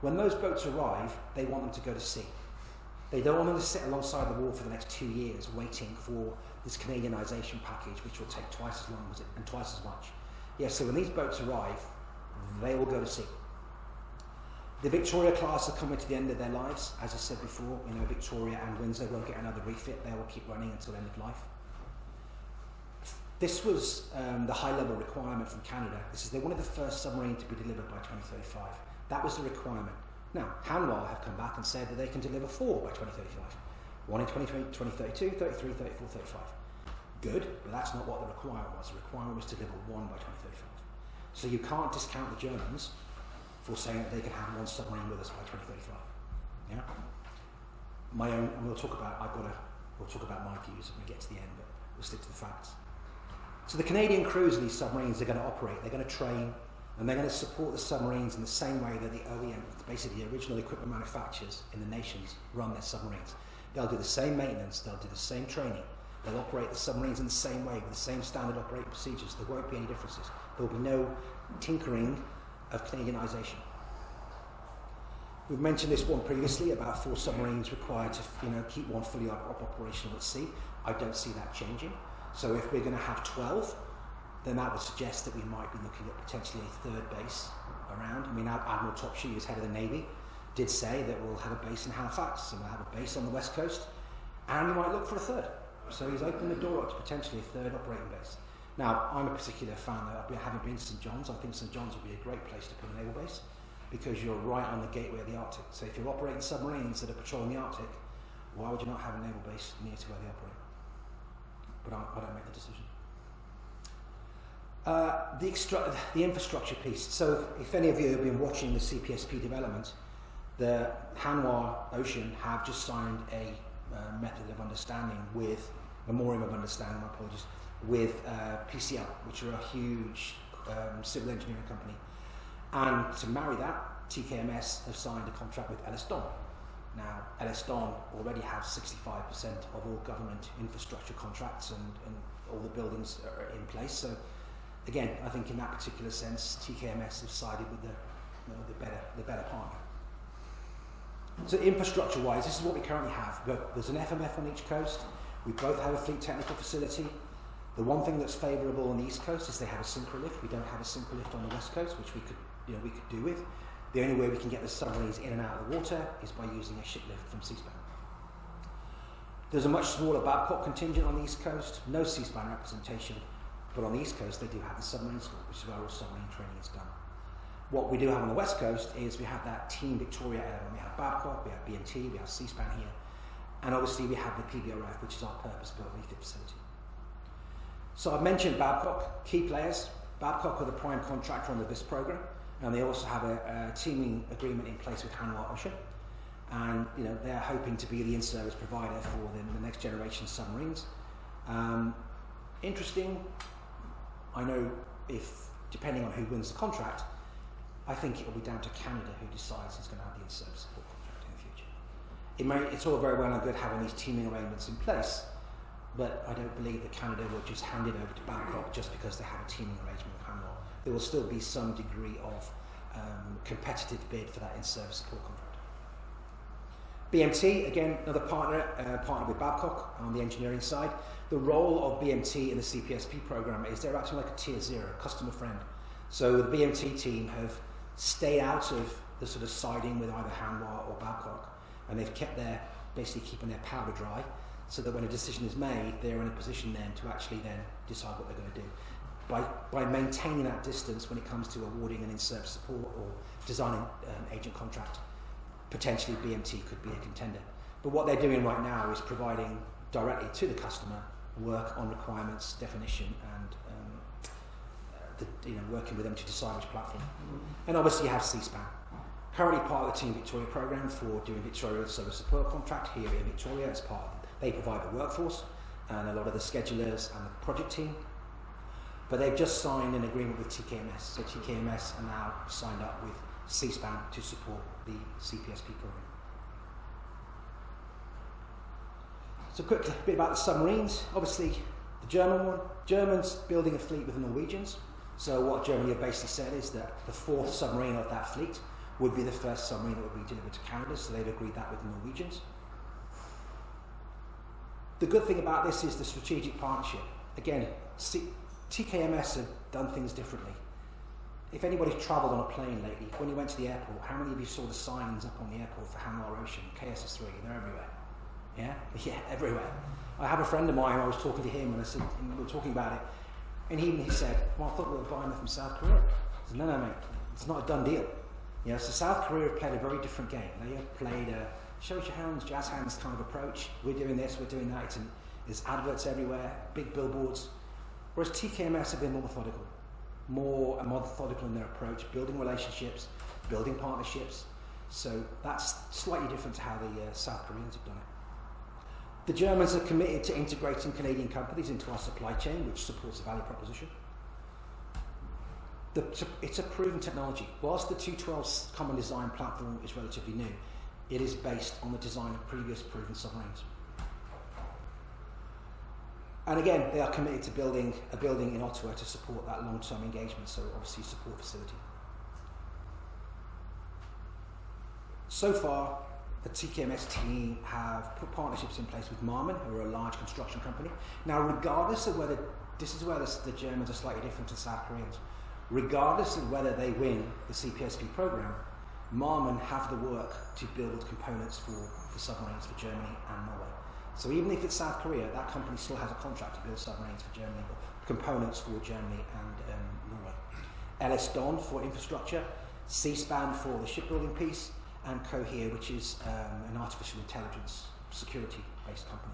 When those boats arrive, they want them to go to sea. They don't want them to sit alongside the wall for the next 2 years waiting for this Canadianisation package, which will take twice as long and twice as much. Yes, so when these boats arrive, they will go to sea. The Victoria class are coming to the end of their lives. As I said before, Victoria and Windsor will get another refit. They will keep running until end of life. This was the high-level requirement from Canada. They wanted the first submarine to be delivered by 2035. That was the requirement. Now, Hanwha have come back and said that they can deliver 4 by 2035. 1 in 2032, 33, 34, 35. Good, but that's not what the requirement was. The requirement was to deliver 1 by 2035. So you can't discount the Germans for saying that they can have 1 submarine with us by 2035. Yeah. My own, and we'll talk about my views when we get to the end, but we'll stick to the facts. So the Canadian crews of these submarines are going to operate. They're going to train, and they're going to support the submarines in the same way that the OEM, basically the original equipment manufacturers in the nations, run their submarines. They'll do the same maintenance. They'll do the same training. They'll operate the submarines in the same way with the same standard operating procedures. There won't be any differences. There will be no tinkering of Canadianisation. We've mentioned this one previously about 4 submarines required to keep one fully operational at sea. I don't see that changing. So if we're going to have 12, then that would suggest that we might be looking at potentially a 3rd base around. I mean, Admiral Topshee, who's head of the Navy, did say that we'll have a base in Halifax and we'll have a base on the west coast, and we might look for a 3rd. So he's opened the door up to potentially a 3rd operating base. Now, I'm a particular fan of having been to St John's. I think St John's would be a great place to put a naval base because you're right on the gateway of the Arctic. So if you're operating submarines that are patrolling the Arctic, why would you not have a naval base near to where they operate? But I don't make the decision. The infrastructure piece. So if any of you have been watching the CPSP development, the Hanwha Ocean have just signed a method of understanding with, memorandum of understanding, my apologies, with PCL, which are a huge civil engineering company. And to marry that, TKMS have signed a contract with Ellis-Don. Now, Ellis-Don already have 65% of all government infrastructure contracts and all the buildings are in place. So, again, I think in that particular sense, TKMS have sided with the better partner. So, infrastructure-wise, this is what we currently have. There's an FMF on each coast. We both have a fleet technical facility. The one thing that's favourable on the east coast is they have a synchro lift. We don't have a synchro lift on the west coast, which we could do with. The only way we can get the submarines in and out of the water is by using a ship lift from C-SPAN. There's a much smaller Babcock contingent on the east coast, no C-SPAN representation, but on the east coast they do have the submarine school, which is where all submarine training is done. What we do have on the west coast is we have that Team Victoria element. We have Babcock, we have BMT, we have C-SPAN here, and obviously we have the PBRF, which is our purpose-built refit facility. So I've mentioned Babcock, key players. Babcock are the prime contractor on the BIS program, and they also have a teaming agreement in place with Hanwha Ocean. And they're hoping to be the in-service provider for the next generation submarines. Interesting, I know depending on who wins the contract, I think it will be down to Canada who decides who's going to have the in-service support contract in the future. It's all very well and good having these teaming arrangements in place, but I don't believe that Canada will just hand it over to Babcock just because they have a teaming arrangement with Hanwha. There will still be some degree of competitive bid for that in-service support contract. BMT, again, another partner with Babcock on the engineering side. The role of BMT in the CPSP program is they're acting like a tier 0, customer friend. So the BMT team have stayed out of the sort of siding with either Hanwha or Babcock, and they've basically keeping their powder dry, so that when a decision is made, they're in a position then to actually then decide what they're going to do. By maintaining that distance when it comes to awarding an in-service support or designing agent contract, potentially BMT could be a contender. But what they're doing right now is providing directly to the customer work on requirements, definition, and working with them to decide which platform. And obviously you have C-SPAN. Currently part of the Team Victoria program for doing Victoria Service Support contract here in Victoria as part of they provide the workforce and a lot of the schedulers and the project team. But they've just signed an agreement with TKMS. So TKMS are now signed up with C-SPAN to support the CPSP program. So quick bit about the submarines. Obviously, the German one. Germans building a fleet with the Norwegians. So what Germany have basically said is that the fourth submarine of that fleet would be the first submarine that would be delivered to Canada. So they've agreed that with the Norwegians. The good thing about this is the strategic partnership. Again, TKMS have done things differently. If anybody's travelled on a plane lately, when you went to the airport, how many of you saw the signs up on the airport for Hanwha Ocean, KSS3? They're everywhere. Yeah? Yeah, everywhere. I have a friend of mine, I was talking to him, and we were talking about it, and he said, well, I thought we were buying them from South Korea. I said, no, mate, it's not a done deal. You know, so South Korea have played a very different game. They have played a shows your hands, jazz hands kind of approach. We're doing this, we're doing that. There's adverts everywhere, big billboards. Whereas TKMS have been more methodical in their approach, building relationships, building partnerships. So that's slightly different to how the South Koreans have done it. The Germans are committed to integrating Canadian companies into our supply chain, which supports the value proposition. It's a proven technology. Whilst the 212's common design platform is relatively new, it is based on the design of previous proven submarines. And again, they are committed to building a building in Ottawa to support that long-term engagement, so obviously support facility. So far, the TKMS team have put partnerships in place with Marmon, who are a large construction company. Now, regardless of whether, this is where the Germans are slightly different to South Koreans, regardless of whether they win the CPSP program, Marmon have the work to build components for the submarines for Germany and Norway. So even if it's South Korea, that company still has a contract to build submarines for Germany, or components for Germany and Norway. LS Don for infrastructure, C-SPAN for the shipbuilding piece, and Cohere, which is an artificial intelligence security-based company.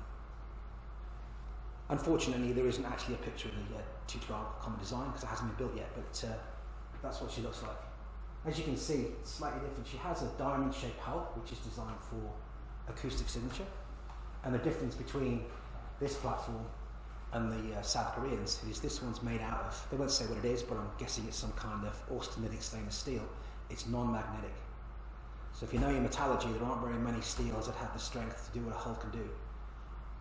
Unfortunately, there isn't actually a picture of the 212 common design because it hasn't been built yet, but that's what she looks like. As you can see, it's slightly different. She has a diamond-shaped hull, which is designed for acoustic signature. And the difference between this platform and the South Koreans is this one's made out of, they won't say what it is, but I'm guessing it's some kind of austenitic stainless steel. It's non-magnetic. So if you know your metallurgy, there aren't very many steels that have the strength to do what a hull can do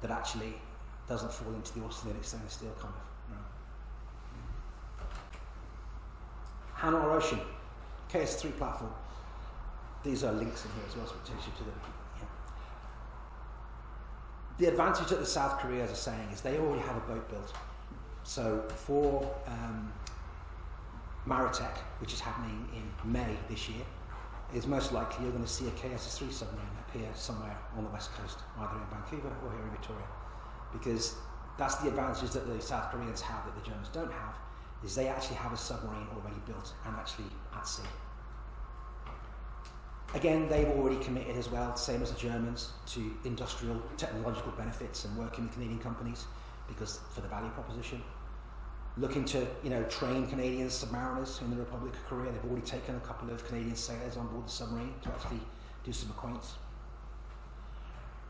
that actually doesn't fall into the austenitic stainless steel kind of. Hanwha Ocean, KS3 platform. These are links in here as well, so it takes you to the. The advantage that the South Koreans are saying is they already have a boat built. So for Maritech, which is happening in May this year, is most likely you're going to see a KSS3 submarine appear somewhere on the west coast, either in Vancouver or here in Victoria. Because that's the advantages that the South Koreans have that the Germans don't have, is they actually have a submarine already built and actually at sea. Again, they've already committed as well, same as the Germans, to industrial technological benefits and working with Canadian companies because for the value proposition. Looking to train Canadian submariners in the Republic of Korea. They've already taken a couple of Canadian sailors on board the submarine to actually do some acquaintance.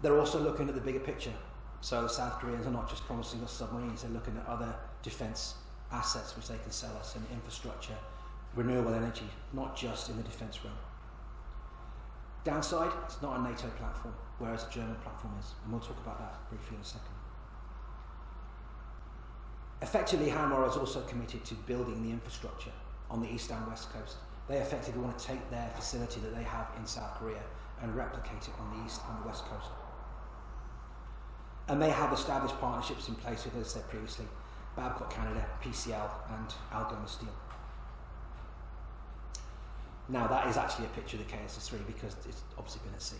They're also looking at the bigger picture. So the South Koreans are not just promising us submarines, they're looking at other defence assets which they can sell us, and infrastructure, renewable energy, not just in the defence realm. Downside, it's not a NATO platform, whereas the German platform is, and we'll talk about that briefly in a second. Effectively, Hanwha is also committed to building the infrastructure on the east and west coast. They effectively want to take their facility that they have in South Korea and replicate it on the east and the west coast. And they have established partnerships in place with, as I said previously, Babcock Canada, PCL, and Algoma Steel. Now that is actually a picture of the KSS3 because it's obviously been at sea.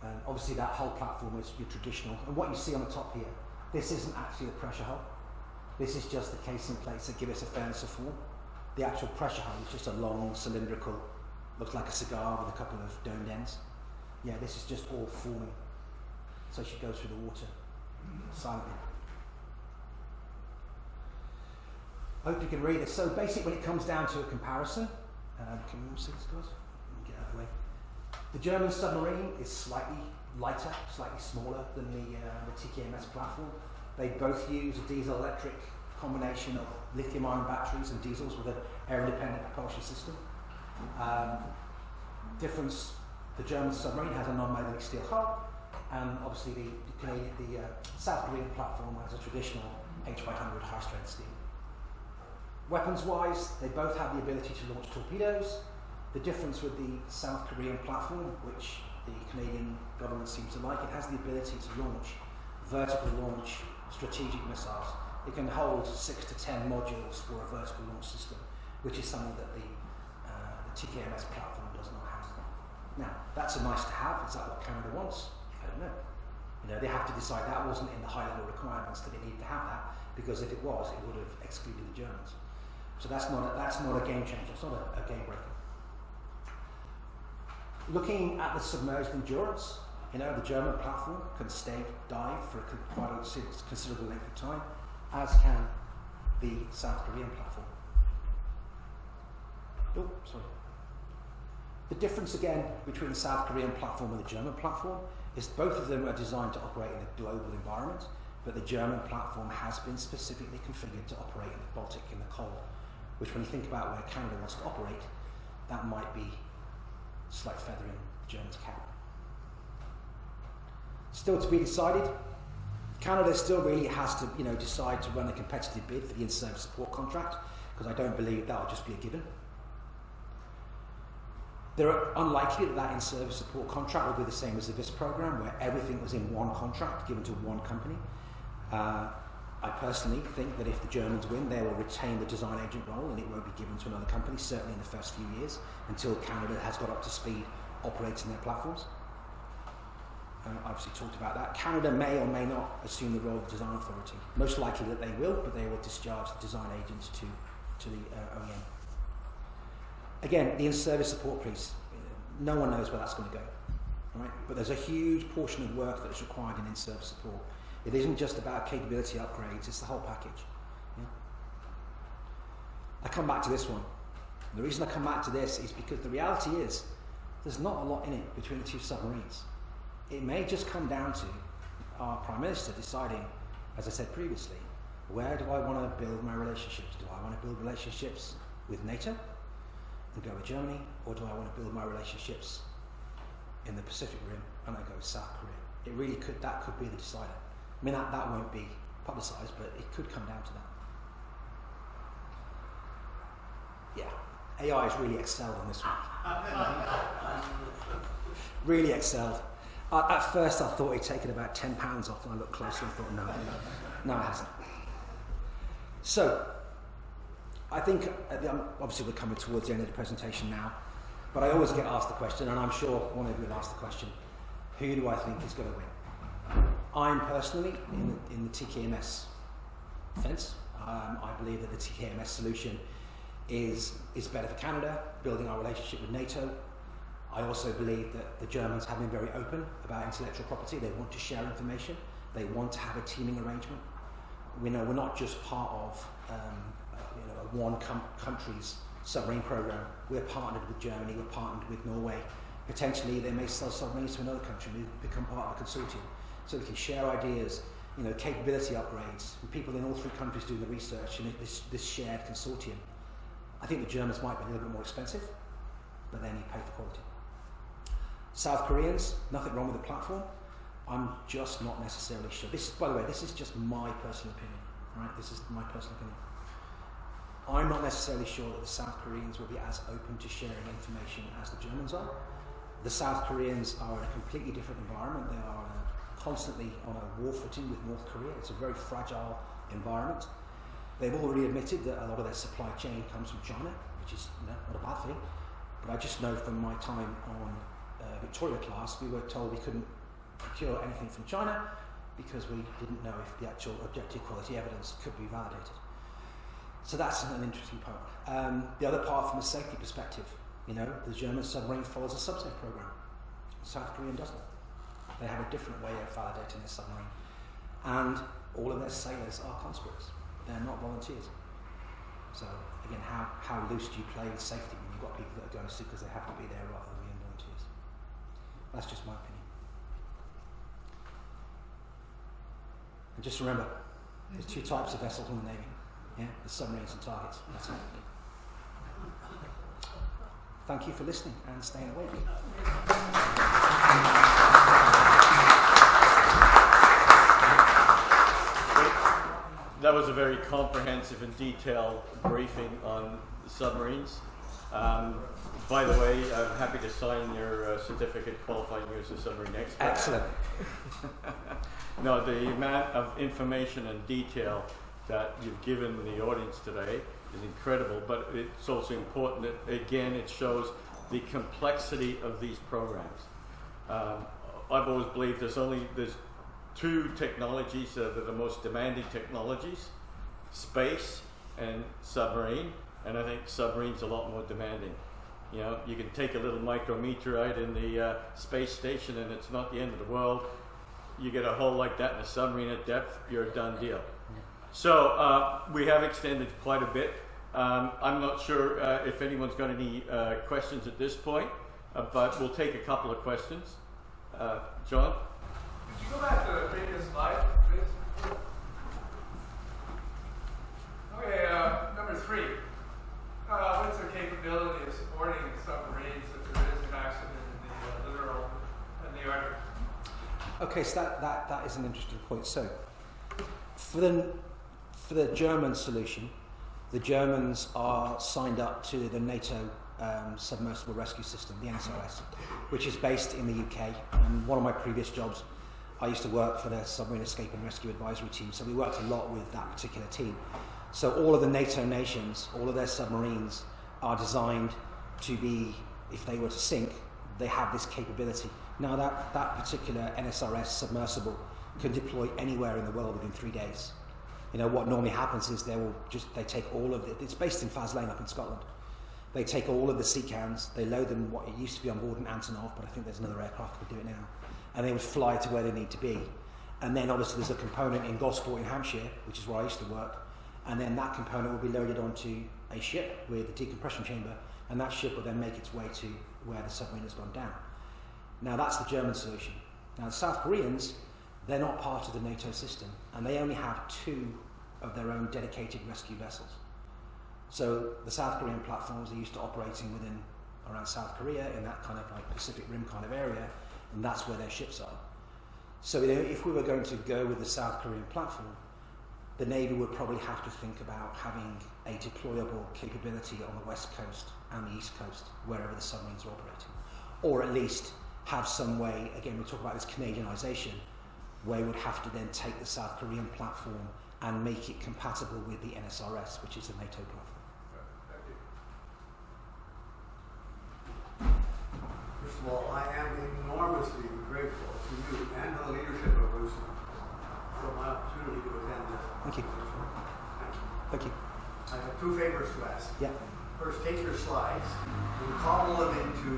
And obviously that whole platform is your traditional, and what you see on the top here, this isn't actually the pressure hull. This is just the casing plates that give us a fairness of form. The actual pressure hull is just a long cylindrical, looks like a cigar with a couple of domed ends. Yeah, this is just all forming. So she goes through the water silently. I hope you can read this. So basically when it comes down to a comparison, can we all see this, guys? Get out of the way. The German submarine is slightly lighter, slightly smaller than the TKMS platform. They both use a diesel-electric combination of lithium-ion batteries and diesels with an air-independent propulsion system. Difference, the German submarine has a non-magnetic steel hull, and obviously the South Korean platform has a traditional H100 high-strength steel. Weapons-wise, they both have the ability to launch torpedoes. The difference with the South Korean platform, which the Canadian government seems to like, it has the ability to launch vertical launch strategic missiles. It can hold 6 to 10 modules for a vertical launch system, which is something that the TKMS platform does not have. Now, that's a nice to have. Is that what Canada wants? I don't know. They have to decide that wasn't in the high-level requirements that it needed to have that, because if it was, it would have excluded the Germans. So that's not a game changer. It's not a game breaker. Looking at the submerged endurance, the German platform can dive for quite a considerable length of time, as can the South Korean platform. Oh, sorry. The difference again between the South Korean platform and the German platform is both of them are designed to operate in a global environment, but the German platform has been specifically configured to operate in the Baltic in the cold, which when you think about where Canada wants to operate, that might be a slight feather in the Germans' cap. Still to be decided. Canada still really has to, decide to run a competitive bid for the in-service support contract, because I don't believe that will just be a given. They're unlikely that in-service support contract will be the same as the VIS program, where everything was in one contract given to one company. I personally think that if the Germans win, they will retain the design agent role and it won't be given to another company, certainly in the first few years, until Canada has got up to speed operating their platforms. Obviously talked about that. Canada may or may not assume the role of design authority. Most likely that they will, but they will discharge the design agents to the OEM. Again, the in-service support piece, no one knows where that's going to go, right? But there's a huge portion of work that is required in in-service support. It isn't just about capability upgrades, it's the whole package. Yeah? I come back to this one. The reason I come back to this is because the reality is there's not a lot in it between the two submarines. It may just come down to our Prime Minister deciding, as I said previously, where do I want to build my relationships? Do I want to build relationships with NATO and go with Germany, or do I want to build my relationships in the Pacific Rim and I go with South Korea? It really could, that could be the decider. I mean, that won't be publicised, but it could come down to that. Yeah, AI has really excelled on this one. Really excelled. At first I thought he'd taken about £10 off, and I looked closer and thought, no, it hasn't. So, I think, obviously we're coming towards the end of the presentation now, but I always get asked the question, and I'm sure one of you will ask the question, who do I think is going to win? I'm personally in the TKMS fence. I believe that the TKMS solution is better for Canada, building our relationship with NATO. I also believe that the Germans have been very open about intellectual property. They want to share information. They want to have a teaming arrangement. We know we're not just part of one country's submarine program. We're partnered with Germany, we're partnered with Norway. Potentially they may sell submarines to another country and we become part of a consortium. So we can share ideas, capability upgrades, and people in all three countries doing the research in this shared consortium. I think the Germans might be a little bit more expensive, but then you pay for quality. South Koreans, nothing wrong with the platform. I'm just not necessarily sure. By the way, this is just my personal opinion. Right? This is my personal opinion. I'm not necessarily sure that the South Koreans will be as open to sharing information as the Germans are. The South Koreans are in a completely different environment. They are constantly on a war footing with North Korea. It's a very fragile environment. They've already admitted that a lot of their supply chain comes from China, which is not a bad thing. But I just know from my time on Victoria class, we were told we couldn't procure anything from China because we didn't know if the actual objective quality evidence could be validated. So that's an interesting part. The other part, from a safety perspective, the German submarine follows a subsafe program. South Korean doesn't. They have a different way of validating their submarine. And all of their sailors are conscripts. They're not volunteers. So again, how loose do you play with safety when you've got people that are going to sea because they have to be there rather than being volunteers? That's just my opinion. And just remember, there's two types of vessels in the Navy. Yeah, the submarines and targets. That's it. Thank you for listening and staying awake. a very comprehensive and detailed briefing on submarines. By the way, I'm happy to sign your certificate qualifying you as a submarine expert. Excellent. No, the amount of information and detail that you've given the audience today is incredible, but it's also important that, again, it shows the complexity of these programs. I've always believed there's two technologies that are the most demanding technologies, space and submarine, and I think submarine's a lot more demanding. You know, you can take a little micrometeorite in the space station and it's not the end of the world. You get a hole like that in a submarine at depth, you're a done deal. So we have extended quite a bit. I'm not sure if anyone's got any questions at this point, but we'll take a couple of questions. John? Could you go back to the previous slide, please? Okay, number 3. What's the capability of supporting submarines if there is an accident in the littoral and the Arctic? Okay, so that is an interesting point. So, for the German solution, the Germans are signed up to the NATO submersible rescue system, the NSRS, which is based in the UK. And one of my previous jobs, I used to work for their submarine escape and rescue advisory team, so we worked a lot with that particular team. So all of the NATO nations, all of their submarines are designed to be, if they were to sink, they have this capability. Now that particular NSRS submersible can deploy anywhere in the world within 3 days. You know, what normally happens is they take all of it, it's based in Faslane up in Scotland. They take all of the sea cans, they load them, what it used to be on board an Antonov, but I think there's another aircraft that would do it now, and they would fly to where they need to be. And then obviously there's a component in Gosport in Hampshire, which is where I used to work, and then that component will be loaded onto a ship with a decompression chamber, and that ship will then make its way to where the submarine has gone down. Now that's the German solution. Now the South Koreans, they're not part of the NATO system, and they only have 2 of their own dedicated rescue vessels. So the South Korean platforms are used to operating around South Korea in that kind of like Pacific Rim kind of area, and that's where their ships are. So if we were going to go with the South Korean platform, the Navy would probably have to think about having a deployable capability on the West Coast and the East Coast, wherever the submarines are operating. Or at least have some way, again we talk about this Canadianization, where we would have to then take the South Korean platform and make it compatible with the NSRS, which is the NATO platform. Thank you. First of all, I am enormously grateful to you and to the leadership of Lucy for my opportunity to attend this. Thank you. Thank you. Thank you. I have 2 favors to ask. Yeah. First, take your slides and cobble them into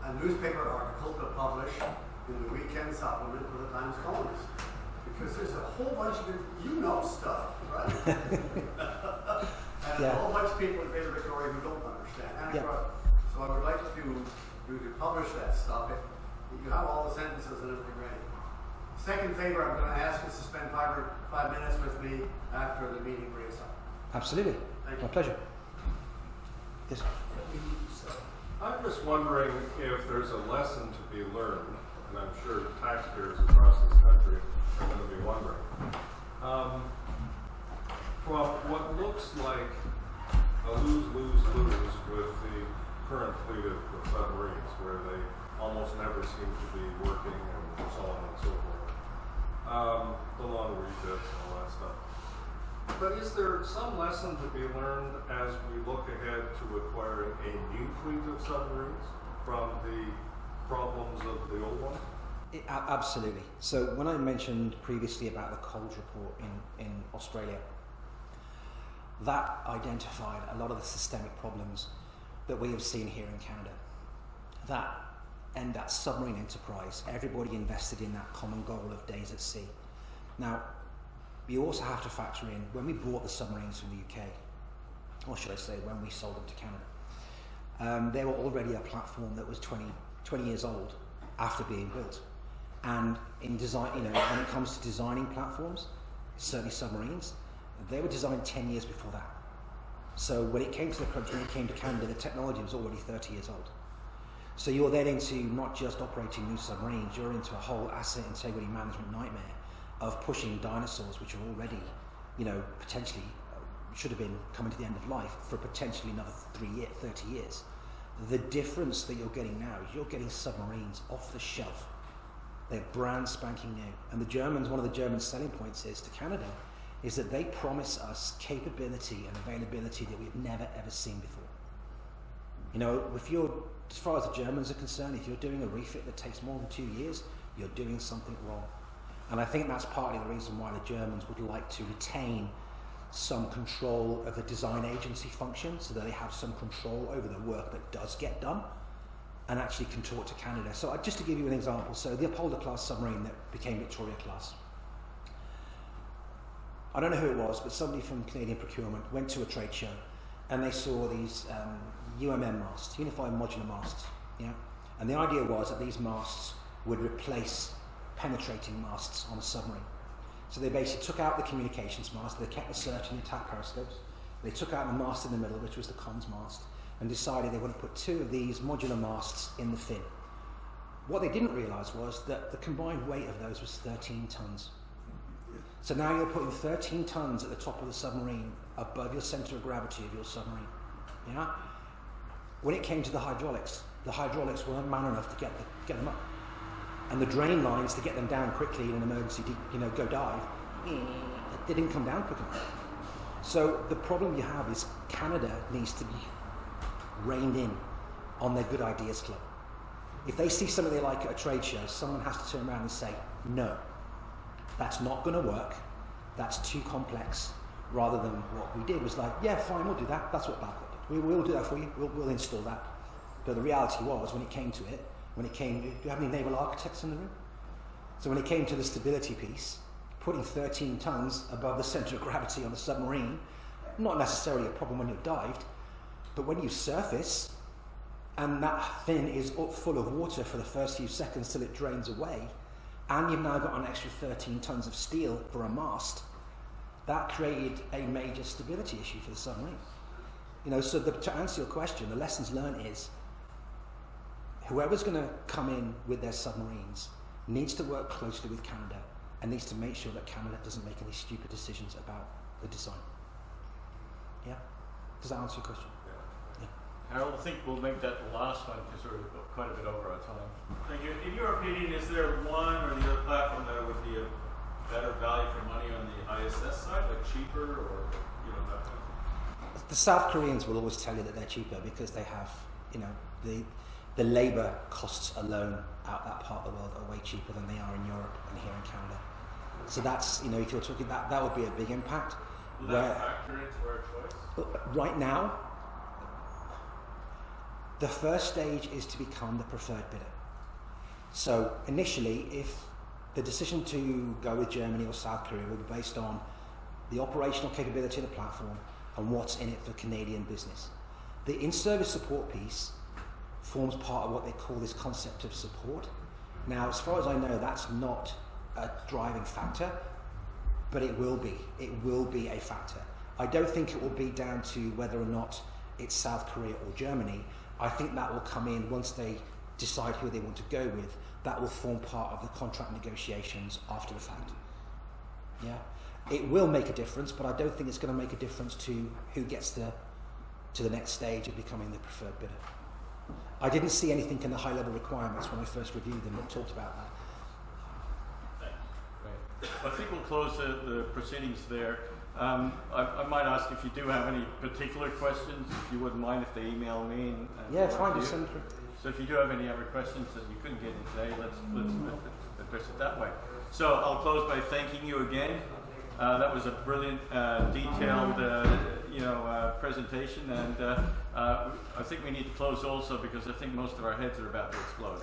a newspaper article to publish in the weekend supplement for the Times Colonist. Because there's a whole bunch of stuff, right? And a whole bunch of people in Greater Victoria who don't understand. And so I would like you to publish that stuff. You have all the sentences and everything ready. Second favor I'm going to ask is to spend 5 minutes with me after the meeting breaks up. Absolutely. Thank My you. pleasure. Yes. I'm just wondering if there's a lesson to be learned, and I'm sure taxpayers across this country are going to be wondering, from what looks like a lose-lose-lose with the current fleet of submarines, where they almost never seem to be working and so on and so forth. The long refits and all that stuff. But is there some lesson to be learned as we look ahead to acquiring a new fleet of submarines from the problems of the old ones? Absolutely. So when I mentioned previously about the Coles report in Australia, that identified a lot of the systemic problems that we have seen here in Canada. That submarine enterprise, everybody invested in that common goal of days at sea. Now, you also have to factor in, when we bought the submarines from the UK, or should I say when we sold them to Canada, they were already a platform that was 20 years old after being built. And in design, when it comes to designing platforms, certainly submarines, they were designed 10 years before that. So when it came to the country, when it came to Canada, the technology was already 30 years old. So you're then into not just operating new submarines, you're into a whole asset integrity management nightmare of pushing dinosaurs, which are already potentially should have been coming to the end of life for potentially another 30 years. The difference that you're getting now is you're getting submarines off the shelf. They're brand spanking new. And the Germans, one of the German selling points is to Canada, is that they promise us capability and availability that we've never ever seen before. If you're, as far as the Germans are concerned, if you're doing a refit that takes more than 2 years, you're doing something wrong. And I think that's partly the reason why the Germans would like to retain some control of the design agency function, so that they have some control over the work that does get done and actually can talk to Canada. So just to give you an example, so the Upholder class submarine that became Victoria class, I don't know who it was, but somebody from Canadian Procurement went to a trade show and they saw these UMM masts, Unified Modular Masts, and the idea was that these masts would replace penetrating masts on a submarine. So they basically took out the communications mast, they kept the search and the attack periscopes, they took out the mast in the middle, which was the comms mast, and decided they would put 2 of these modular masts in the fin. What they didn't realise was that the combined weight of those was 13 tonnes. So now you're putting 13 tonnes at the top of the submarine above your centre of gravity of your submarine. When it came to the hydraulics weren't man enough to get them up. And the drain lines to get them down quickly in an emergency, go dive, they didn't come down quick enough. So the problem you have is Canada needs to be reined in on their good ideas club. If they see something they like at a trade show, someone has to turn around and say, no, that's not going to work, that's too complex, rather than what we did was like, yeah, fine, we'll do that, that's what Babcock did. We'll do that for you, we'll install that. But the reality was, when it came to it, do you have any naval architects in the room? So when it came to the stability piece, putting 13 tonnes above the centre of gravity on a submarine, not necessarily a problem when you're dived, but when you surface, and that fin is full of water for the first few seconds till it drains away, and you've now got an extra 13 tonnes of steel for a mast, that created a major stability issue for the submarine. So to answer your question, the lessons learned is, whoever's going to come in with their submarines needs to work closely with Canada and needs to make sure that Canada doesn't make any stupid decisions about the design. Yeah? Does that answer your question? Yeah. Harold, I think we'll make that the last one because we're quite a bit over our time. Thank you. In your opinion, is there one or the other platform that would be a better value for money on the ISS side, like cheaper or that kind of thing? The South Koreans will always tell you that they're cheaper because they have, the labour costs alone out that part of the world are way cheaper than they are in Europe and here in Canada. So that's, if you're talking that would be a big impact. Will that factor into our choice? Right now, the first stage is to become the preferred bidder. So initially, if the decision to go with Germany or South Korea will be based on the operational capability of the platform and what's in it for Canadian business. The in-service support piece forms part of what they call this concept of support. Now, as far as I know, that's not a driving factor, but it will be. It will be a factor. I don't think it will be down to whether or not it's South Korea or Germany. I think that will come in once they decide who they want to go with. That will form part of the contract negotiations after the fact. Yeah, it will make a difference, but I don't think it's going to make a difference to who gets to the next stage of becoming the preferred bidder. I didn't see anything in the high-level requirements when I first reviewed them that talked about that. Great. I think we'll close the proceedings there. I might ask if you do have any particular questions, if you wouldn't mind if they email me. And Yeah, fine, just send it through. So if you do have any other questions that you couldn't get in today, let's address it that way. So I'll close by thanking you again. That was a brilliant, detailed, presentation, and I think we need to close also because I think most of our heads are about to explode.